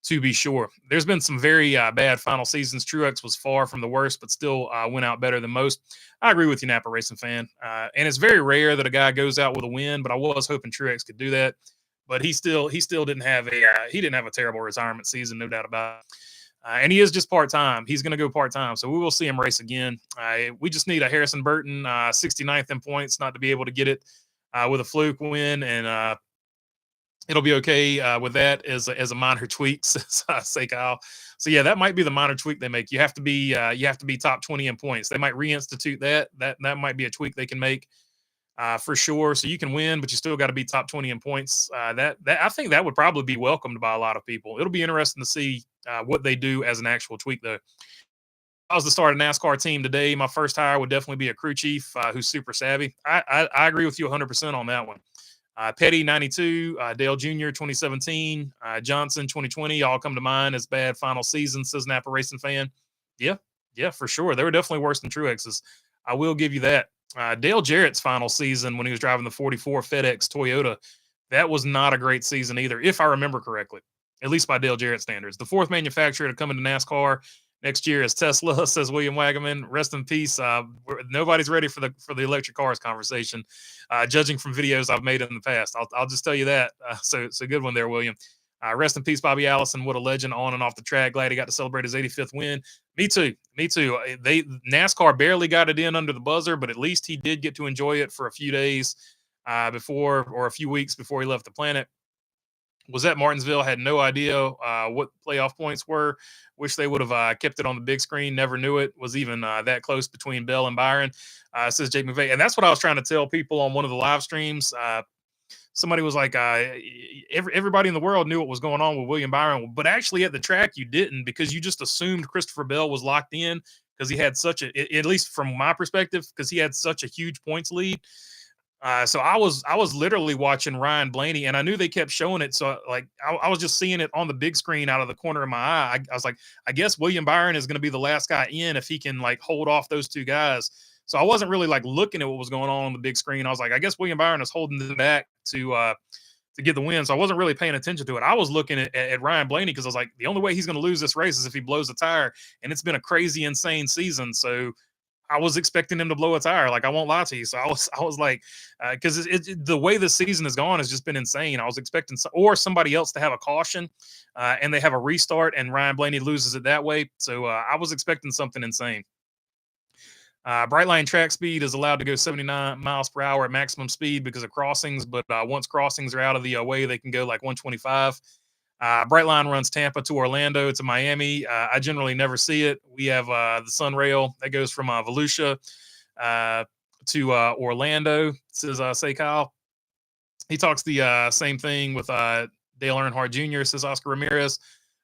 to be sure. There's been some very bad final seasons. Truex was far from the worst, but still went out better than most. I agree with you, Napa Racing Fan. And it's very rare that a guy goes out with a win, but I was hoping Truex could do that. But he still didn't have a terrible retirement season, no doubt about it. And he is just part-time. He's going to go part-time, so we will see him race again. We just need a Harrison Burton 69th in points not to be able to get it with a fluke win, and it'll be okay with that as a minor tweak, say Kyle. So yeah, that might be the minor tweak they make. You have to be top 20 in points. They might reinstitute that. That might be a tweak they can make for sure. So you can win, but you still got to be top 20 in points. That I think that would probably be welcomed by a lot of people. It'll be interesting to see what they do as an actual tweak, though. I was to start a NASCAR team today, my first hire would definitely be a crew chief who's super savvy. I agree with you 100% on that one. Petty 92, Dale Jr. 2017, Johnson 2020 all come to mind as bad final seasons, says Napa Racing Fan. Yeah, for sure. They were definitely worse than Truex's. I will give you that. Dale Jarrett's final season when he was driving the 44 FedEx Toyota, that was not a great season either, if I remember correctly, at least by Dale Jarrett standards. The 4th manufacturer to come into NASCAR next year is Tesla, says William Wagaman. Rest in peace. Nobody's ready for the electric cars conversation, judging from videos I've made in the past. I'll just tell you that. So good one there, William. Rest in peace, Bobby Allison. What a legend on and off the track. Glad he got to celebrate his 85th win. Me too. NASCAR barely got it in under the buzzer, but at least he did get to enjoy it for a few days. before, or a few weeks before he left the planet. Was at Martinsville, had no idea what playoff points were. Wish they would have kept it on the big screen. Never knew it was even that close between Bell and Byron, says Jake McVeigh. And that's what I was trying to tell people on one of the live streams. Somebody was like, everybody in the world knew what was going on with William Byron, but actually at the track you didn't, because you just assumed Christopher Bell was locked in because he had such a, at least from my perspective, because he had such a huge points lead. So I was literally watching Ryan Blaney, and I knew they kept showing it. So like I was just seeing it on the big screen out of the corner of my eye. I was like, I guess William Byron is going to be the last guy in if he can like hold off those two guys. So I wasn't really like looking at what was going on the big screen. I was like, I guess William Byron is holding them back to get the win. So I wasn't really paying attention to it. I was looking at Ryan Blaney because I was like, the only way he's going to lose this race is if he blows a tire, and it's been a crazy, insane season. So I was expecting him to blow a tire. Like, I won't lie to you. So I was like, because the way the season has gone has just been insane. I was expecting or somebody else to have a caution, and they have a restart, and Ryan Blaney loses it that way. So I was expecting something insane. Brightline track speed is allowed to go 79 miles per hour at maximum speed because of crossings, but once crossings are out of the way, they can go like 125. Brightline runs Tampa to Orlando to Miami. I generally never see it. We have the Sun Rail that goes from Volusia to Orlando, says Say Kyle. He talks the same thing with Dale Earnhardt Jr., says Oscar Ramirez.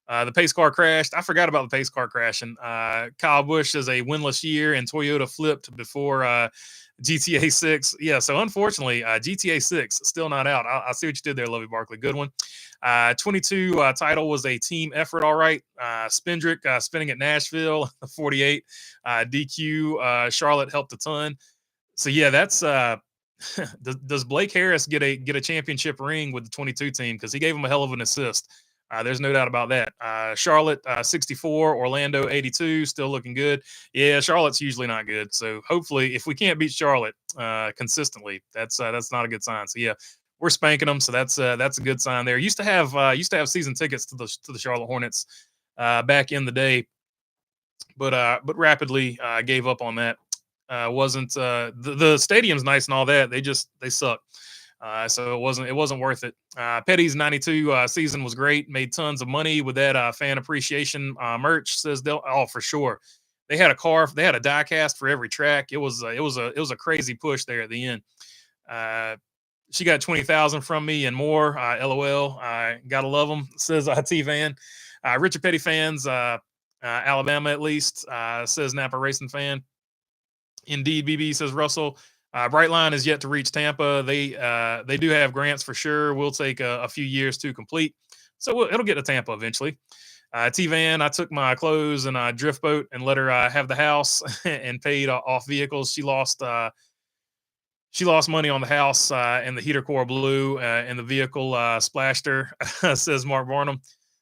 The pace car crashed. I forgot about the pace car crashing. Kyle Busch says a winless year, and Toyota flipped before GTA 6. Yeah, so unfortunately, GTA 6 still not out. I see what you did there, Lovey Barkley. Good one. 22 title was a team effort, all right. Spindrick spinning at Nashville, 48. DQ Charlotte helped a ton. So yeah, that's does Blake Harris get a championship ring with the 22 team, because he gave him a hell of an assist. There's no doubt about that. Charlotte 64, Orlando 82, still looking good. Yeah, Charlotte's usually not good. So hopefully, if we can't beat Charlotte consistently, that's not a good sign. So yeah, we're spanking them. So that's a good sign there. Used to have season tickets to the Charlotte Hornets back in the day, but rapidly gave up on that. Wasn't the stadium's nice and all that. They suck. So it wasn't worth it. Petty's 92 season was great. Made tons of money with that fan appreciation merch, says Del. Oh, for sure. They had a die cast for every track. It was a crazy push there at the end. She got 20,000 from me and more. LOL. Gotta love them, says T Van. Richard Petty fans, Alabama at least, says Napa Racing fan. Indeed, BB, says Russell. Brightline is yet to reach Tampa. They do have grants for sure. Will take a few years to complete, so it'll get to Tampa eventually. T-Van, I took my clothes and a drift boat and let her have the house and paid off vehicles. She lost money on the house, and the heater core blew, and the vehicle splashed her, says Mark Barnum.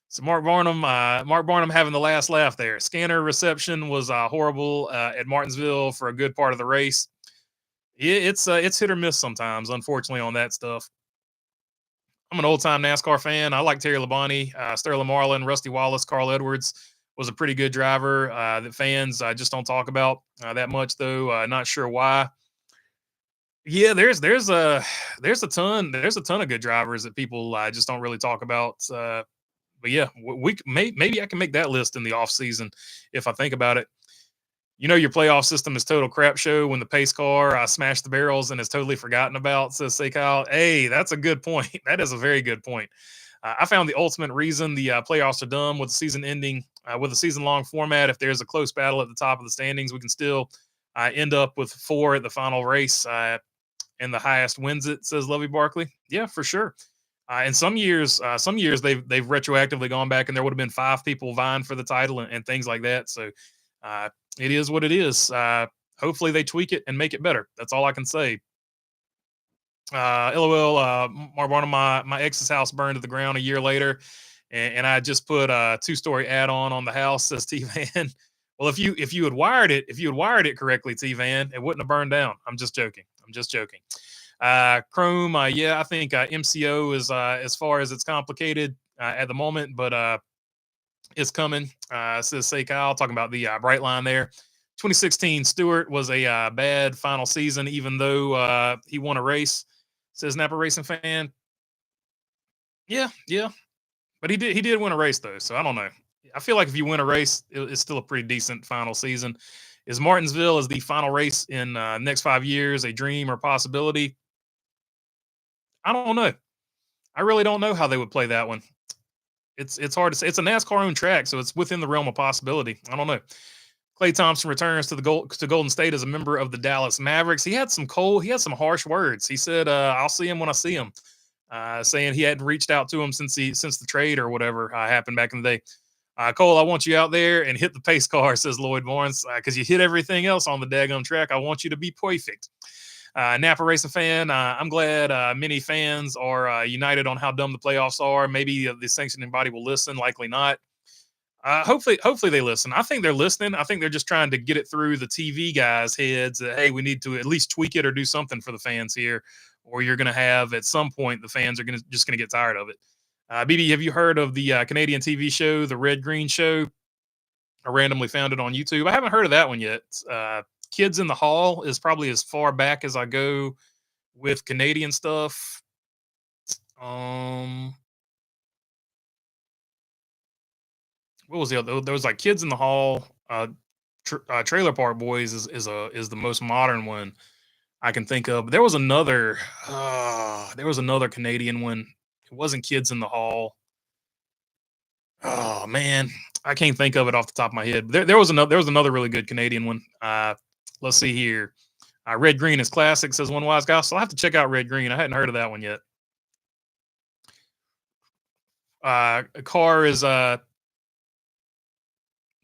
So Mark Barnum having the last laugh there. Scanner reception was horrible at Martinsville for a good part of the race. It's hit or miss sometimes, unfortunately, on that stuff. I'm an old-time NASCAR fan. I like Terry Labonte, Sterling Marlin, Rusty Wallace, Carl Edwards was a pretty good driver that fans just don't talk about that much, though. Not sure why. Yeah, there's a ton of good drivers that people just don't really talk about. But yeah, maybe I can make that list in the off season if I think about it. You know, your playoff system is total crap show when the pace car smashed the barrels and is totally forgotten about, says Say Kyle. Hey, that's a good point. That is a very good point. I found the ultimate reason the playoffs are dumb with the season ending with a season-long format. If there's a close battle at the top of the standings, we can still end up with 4 at the final race, and the highest wins it, says Lovey Barkley. Yeah, for sure. And some years they've retroactively gone back and there would have been 5 people vying for the title and things like that. So it is what it is. Hopefully they tweak it and make it better. That's all I can say. LOL, one of my ex's house burned to the ground a year later, and I just put a 2-story add-on on the house, says T-Van. Well, if you had wired it correctly, T-Van, it wouldn't have burned down. I'm just joking. Chrome, yeah, I think MCO is as far as it's complicated at the moment, but it's coming. Says Say Kyle, talking about the bright line there. 2016 Stewart was a bad final season, even though he won a race. says Napa Racing Fan. Yeah, yeah. But he did win a race though, so I don't know. I feel like if you win a race, it's still a pretty decent final season. Is Martinsville as the final race in next 5 years a dream or possibility? I don't know. I really don't know how they would play that one. It's hard to say. It's a NASCAR owned track, so it's within the realm of possibility. I don't know. Clay Thompson returns to Golden State as a member of the Dallas Mavericks. He had some harsh words. He said, "I'll see him when I see him," saying he hadn't reached out to him since the trade or whatever happened back in the day. Cole, I want you out there and hit the pace car, says Lloyd Barnes, because you hit everything else on the daggum track. I want you to be perfect. Napa Racing Fan, I'm glad many fans are united on how dumb the playoffs are. Maybe the sanctioning body will listen, likely not. Hopefully they listen. I think they're listening. I think they're just trying to get it through the TV guys' heads that, hey, we need to at least tweak it or do something for the fans here, or you're going to have at some point the fans are just going to get tired of it. BB, have you heard of the Canadian TV show, The Red Green Show? I randomly found it on YouTube. I haven't heard of that one yet. Kids in the Hall is probably as far back as I go with Canadian stuff. What was the other? There was like Kids in the Hall. Trailer Park Boys is the most modern one I can think of. But there was another. There was another Canadian one. It wasn't Kids in the Hall. Oh man, I can't think of it off the top of my head. There was another really good Canadian one. Let's see here. Red Green is classic, says one wise guy. So I'll have to check out Red Green. I hadn't heard of that one yet. A car is the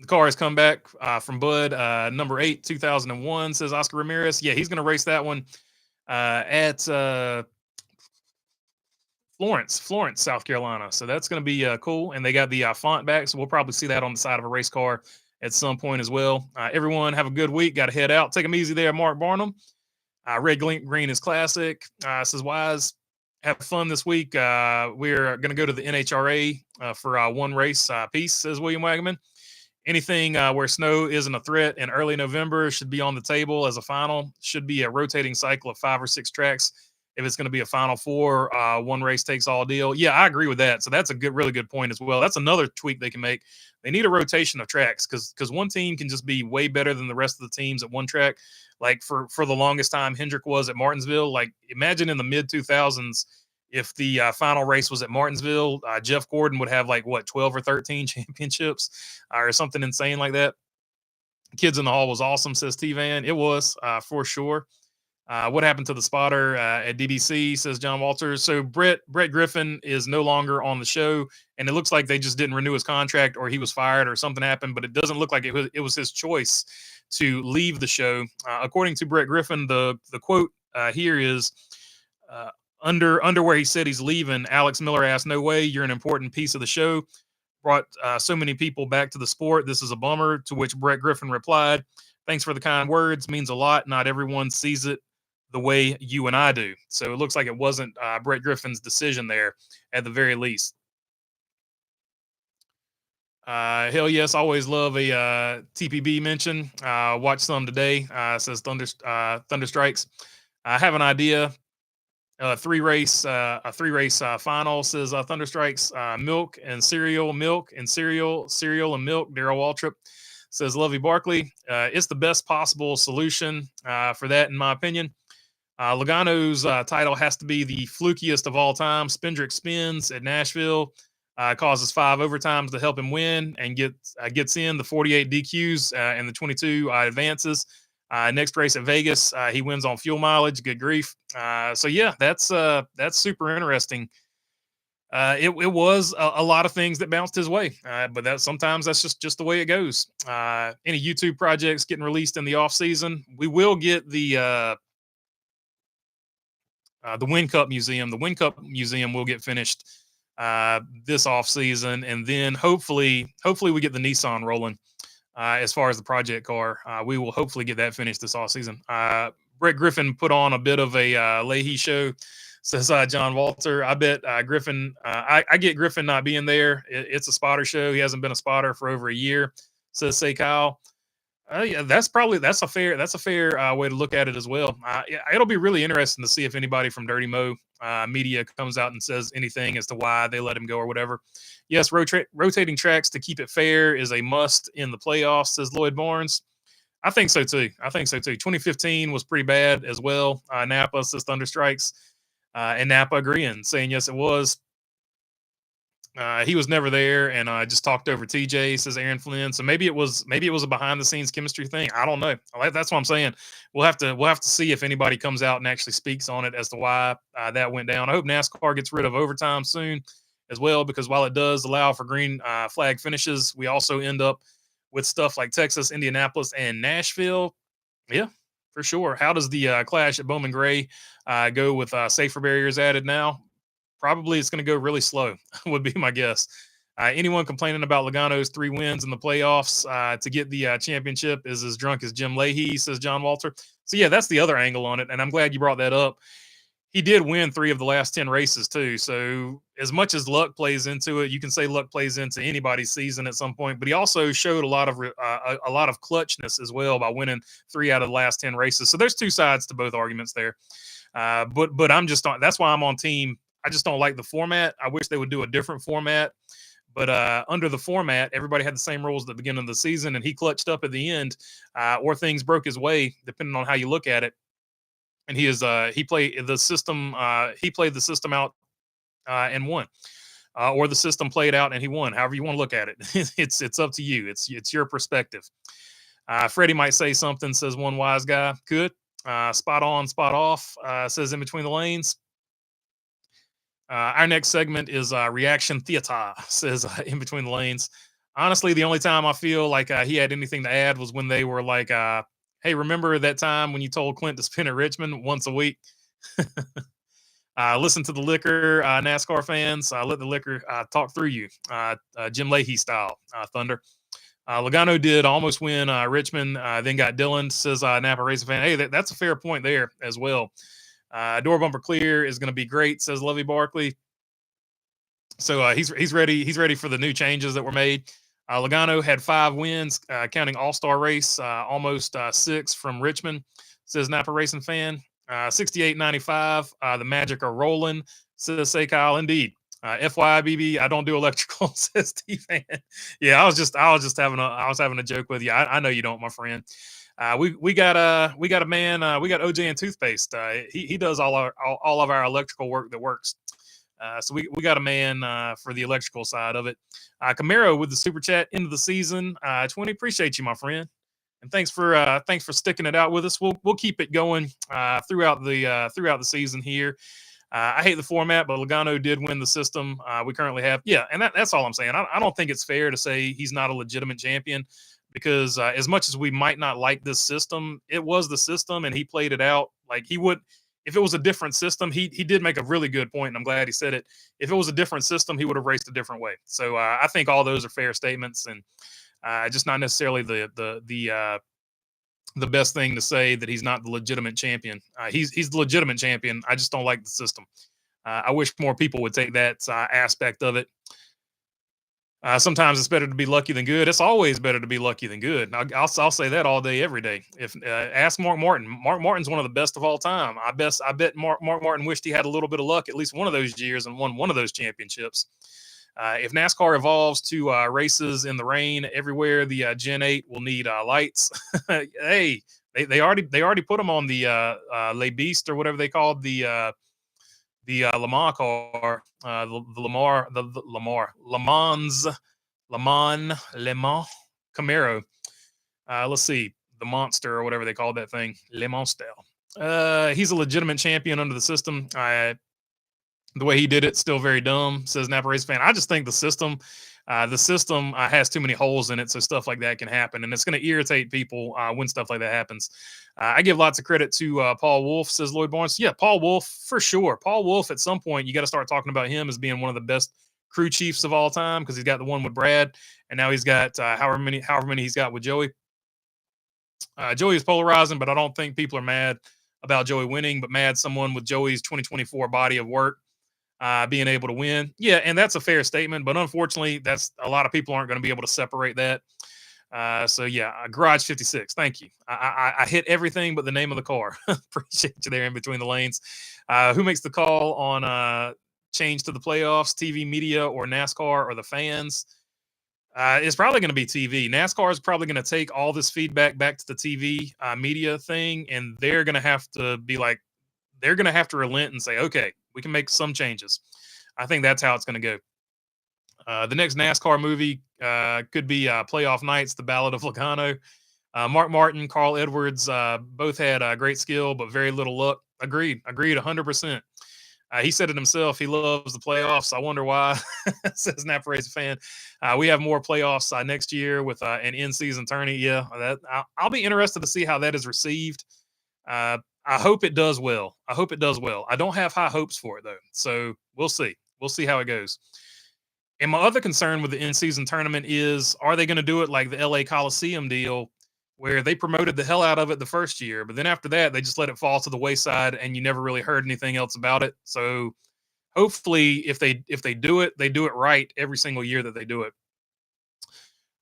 car has come back from Bud. Number 8, 2001, says Oscar Ramirez. Yeah, he's going to race that one at Florence, South Carolina. So that's going to be cool. And they got the font back, so we'll probably see that on the side of a race car at some point as well. Everyone have a good week. Got to head out. Take them easy there, Mark Barnum. Red Green is classic. Says Wise. Have fun this week. We're going to go to the NHRA for one race piece, says William Wagaman. Anything where snow isn't a threat in early November should be on the table as a final. Should be a rotating cycle of 5 or 6 tracks. If it's going to be a final 4, one race takes all deal. Yeah, I agree with that. So that's a really good point as well. That's another tweak they can make. They need a rotation of tracks because one team can just be way better than the rest of the teams at one track. Like for the longest time, Hendrick was at Martinsville. Like imagine in the mid 2000s, if the final race was at Martinsville, Jeff Gordon would have like 12 or 13 championships or something insane like that. Kids in the Hall was awesome, says T-Van. It was for sure. What happened to the spotter at DBC, says John Walters. So Brett Griffin is no longer on the show, and it looks like they just didn't renew his contract or he was fired or something happened, but it doesn't look like it was his choice to leave the show. According to Brett Griffin, the quote here is, under where he said he's leaving, Alex Miller asked, "No way, you're an important piece of the show. Brought so many people back to the sport. This is a bummer." To which Brett Griffin replied, "Thanks for the kind words. Means a lot. Not everyone sees it the way you and I do." So it looks like it wasn't Brett Griffin's decision there at the very least. Hell yes, always love a TPB mention. Watch some today, says Thunder Strikes. I have an idea. A three race final, says Thunder Strikes. Milk and cereal, and milk. Daryl Waltrip says Lovey Barkley. It's the best possible solution for that, in my opinion. Logano's title has to be the flukiest of all time. Spindrick spins at Nashville, causes 5 overtimes to help him win, and gets in the 48 DQs and the 22 advances. Next race at Vegas, he wins on fuel mileage. Good grief. So yeah, that's super interesting. It was a lot of things that bounced his way, but sometimes that's just the way it goes. Any YouTube projects getting released in the off season? We will get the Win Cup Museum. The Win Cup Museum will get finished this off season, and then hopefully we get the Nissan rolling. As far as the project car, we will hopefully get that finished this off season. Brett Griffin put on a bit of a Leahy show, says John Walter. I bet Griffin. I get Griffin not being there. It's a spotter show. He hasn't been a spotter for over a year, says Say Kyle. Yeah, that's a fair way to look at it as well. Yeah, it'll be really interesting to see if anybody from Dirty Mo media comes out and says anything as to why they let him go or whatever. Yes, rotating tracks to keep it fair is a must in the playoffs, says Lloyd Barnes. I think so too. I think so too. 2015 was pretty bad as well. Napa says Thunderstrikes, and Napa agreeing, saying yes, it was. He was never there, and I just talked over TJ, says Aaron Flynn. So maybe it was a behind the scenes chemistry thing. I don't know. That's what I'm saying. We'll have to see if anybody comes out and actually speaks on it as to why that went down. I hope NASCAR gets rid of overtime soon as well, because while it does allow for green flag finishes, we also end up with stuff like Texas, Indianapolis, and Nashville. Yeah, for sure. How does the clash at Bowman Gray go with safer barriers added now? Probably it's going to go really slow, would be my guess. Anyone complaining about Logano's 3 wins in the playoffs to get the championship is as drunk as Jim Leahy, says John Walter. So, yeah, that's the other angle on it, and I'm glad you brought that up. He did win 3 of the last 10 races, too. So, as much as luck plays into it, you can say luck plays into anybody's season at some point, but he also showed a lot of clutchness as well by winning 3 out of the last 10 races. So, there's two sides to both arguments there. But I'm just on. That's why I'm on team. I just don't like the format. I wish they would do a different format. But under the format, everybody had the same rules at the beginning of the season, and he clutched up at the end, or things broke his way, depending on how you look at it. And he played the system. He played the system out and won, or the system played out and he won. However you want to look at it, it's up to you. It's your perspective. Freddie might say something. Says one wise guy. Could spot on, spot off. Says in between the lanes. Our next segment is reaction theater, says in between the lanes. Honestly, the only time I feel like he had anything to add was when they were like, hey, remember that time when you told Clint to spin at Richmond once a week? Listen to the liquor, NASCAR fans. Let the liquor talk through you, Jim Leahy style, Thunder. Logano did almost win Richmond, then got Dillon, says Napa Racing fan. Hey, that's a fair point there as well. Door bumper clear is going to be great, says Lovey Barkley. So he's ready. He's ready for the new changes that were made. Logano had 5 wins, counting All-Star race, almost 6 from Richmond, says Napa Racing fan. 68.95. The Magic are rolling, says Say Kyle. Indeed. FYI, BB, I don't do electrical, says Steve. Yeah, I was having a joke with you. I know you don't, my friend. We got a man. We got OJ and toothpaste. He does all of our electrical work that works. So we got a man for the electrical side of it. Camaro with the super chat into the season. 20. Appreciate you, my friend, and thanks for sticking it out with us. We'll keep it going throughout the season here. I hate the format, but Logano did win the system we currently have. Yeah, and that's all I'm saying. I don't think it's fair to say he's not a legitimate champion, because as much as we might not like this system, it was the system, and he played it out like he would. If it was a different system, he did make a really good point, and I'm glad he said it. If it was a different system, he would have raced a different way. So I think all those are fair statements, and just not necessarily the best thing to say that he's not the legitimate champion. He's the legitimate champion. I just don't like the system. I wish more people would take that aspect of it. Sometimes it's better to be lucky than good. It's always better to be lucky than good. I'll say that all day, every day. If ask Mark Martin. Mark Martin's one of the best of all time. I bet Mark Martin wished he had a little bit of luck at least one of those years and won one of those championships. If NASCAR evolves to races in the rain everywhere, the Gen 8 will need lights. Hey, they already put them on the Le Beast or whatever they called the Le Mans car, Le Mans Camaro. Let's see, the Monster or whatever they called that thing, Le Monster. He's a legitimate champion under the system. The way he did it, still very dumb, says Napa Race fan. I just think the system has too many holes in it, so stuff like that can happen, and it's going to irritate people when stuff like that happens. I give lots of credit to Paul Wolf, says Lloyd Barnes. Yeah, Paul Wolf, for sure. Paul Wolf, at some point, you got to start talking about him as being one of the best crew chiefs of all time, because he's got the one with Brad, and now he's got however many he's got with Joey. Joey is polarizing, but I don't think people are mad about Joey winning, but mad someone with Joey's 2024 body of work being able to win. Yeah, and that's a fair statement, but unfortunately, that's a lot of people aren't going to be able to separate that. So yeah, Garage 56. Thank you. I hit everything but the name of the car. Appreciate you there in between the lanes. Who makes the call on change to the playoffs? TV media or NASCAR or the fans? It's probably going to be TV. NASCAR is probably going to take all this feedback back to the TV media thing, and they're going to have to be like, they're going to have to relent and say, okay, we can make some changes. I think that's how it's going to go. The next NASCAR movie could be Playoff Nights, The Ballad of Logano. Mark Martin, Carl Edwards, both had great skill, but very little luck. Agreed 100%. He said it himself. He loves the playoffs. I wonder why, says Napa Race fan. We have more playoffs next year with an in-season tourney. Yeah, I'll be interested to see how that is received. I hope it does well. I don't have high hopes for it, though. So we'll see. We'll see how it goes. And my other concern with the in-season tournament is, are they going to do it like the LA Coliseum deal, where they promoted the hell out of it the first year, but then after that, they just let it fall to the wayside and you never really heard anything else about it. So hopefully if they do it, they do it right every single year that they do it.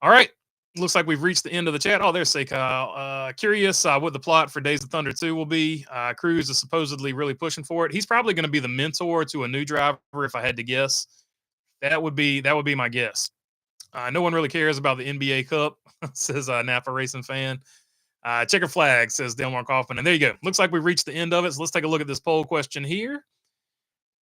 All right. Looks like we've reached the end of the chat. Oh, there's Say Kyle. Curious what the plot for Days of Thunder 2 will be. Cruz is supposedly really pushing for it. He's probably going to be the mentor to a new driver, if I had to guess. That would be my guess. No one really cares about the NBA Cup, says Napa Racing fan. Checker flag, says Delmar Kaufman. And there you go. Looks like we've reached the end of it. So let's take a look at this poll question here.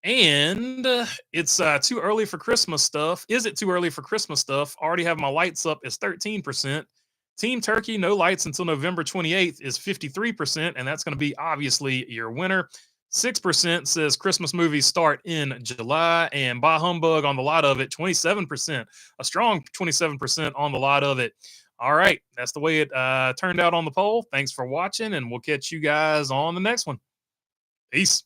And it's too early for Christmas stuff. Is it too early for Christmas stuff? Already have my lights up is 13%. Team Turkey, no lights until November 28th is 53%. And that's going to be obviously your winner. 6% says Christmas movies start in July, and Bah Humbug on the lot of it, 27%. A strong 27% on the lot of it. All right, that's the way it turned out on the poll. Thanks for watching, and we'll catch you guys on the next one. Peace.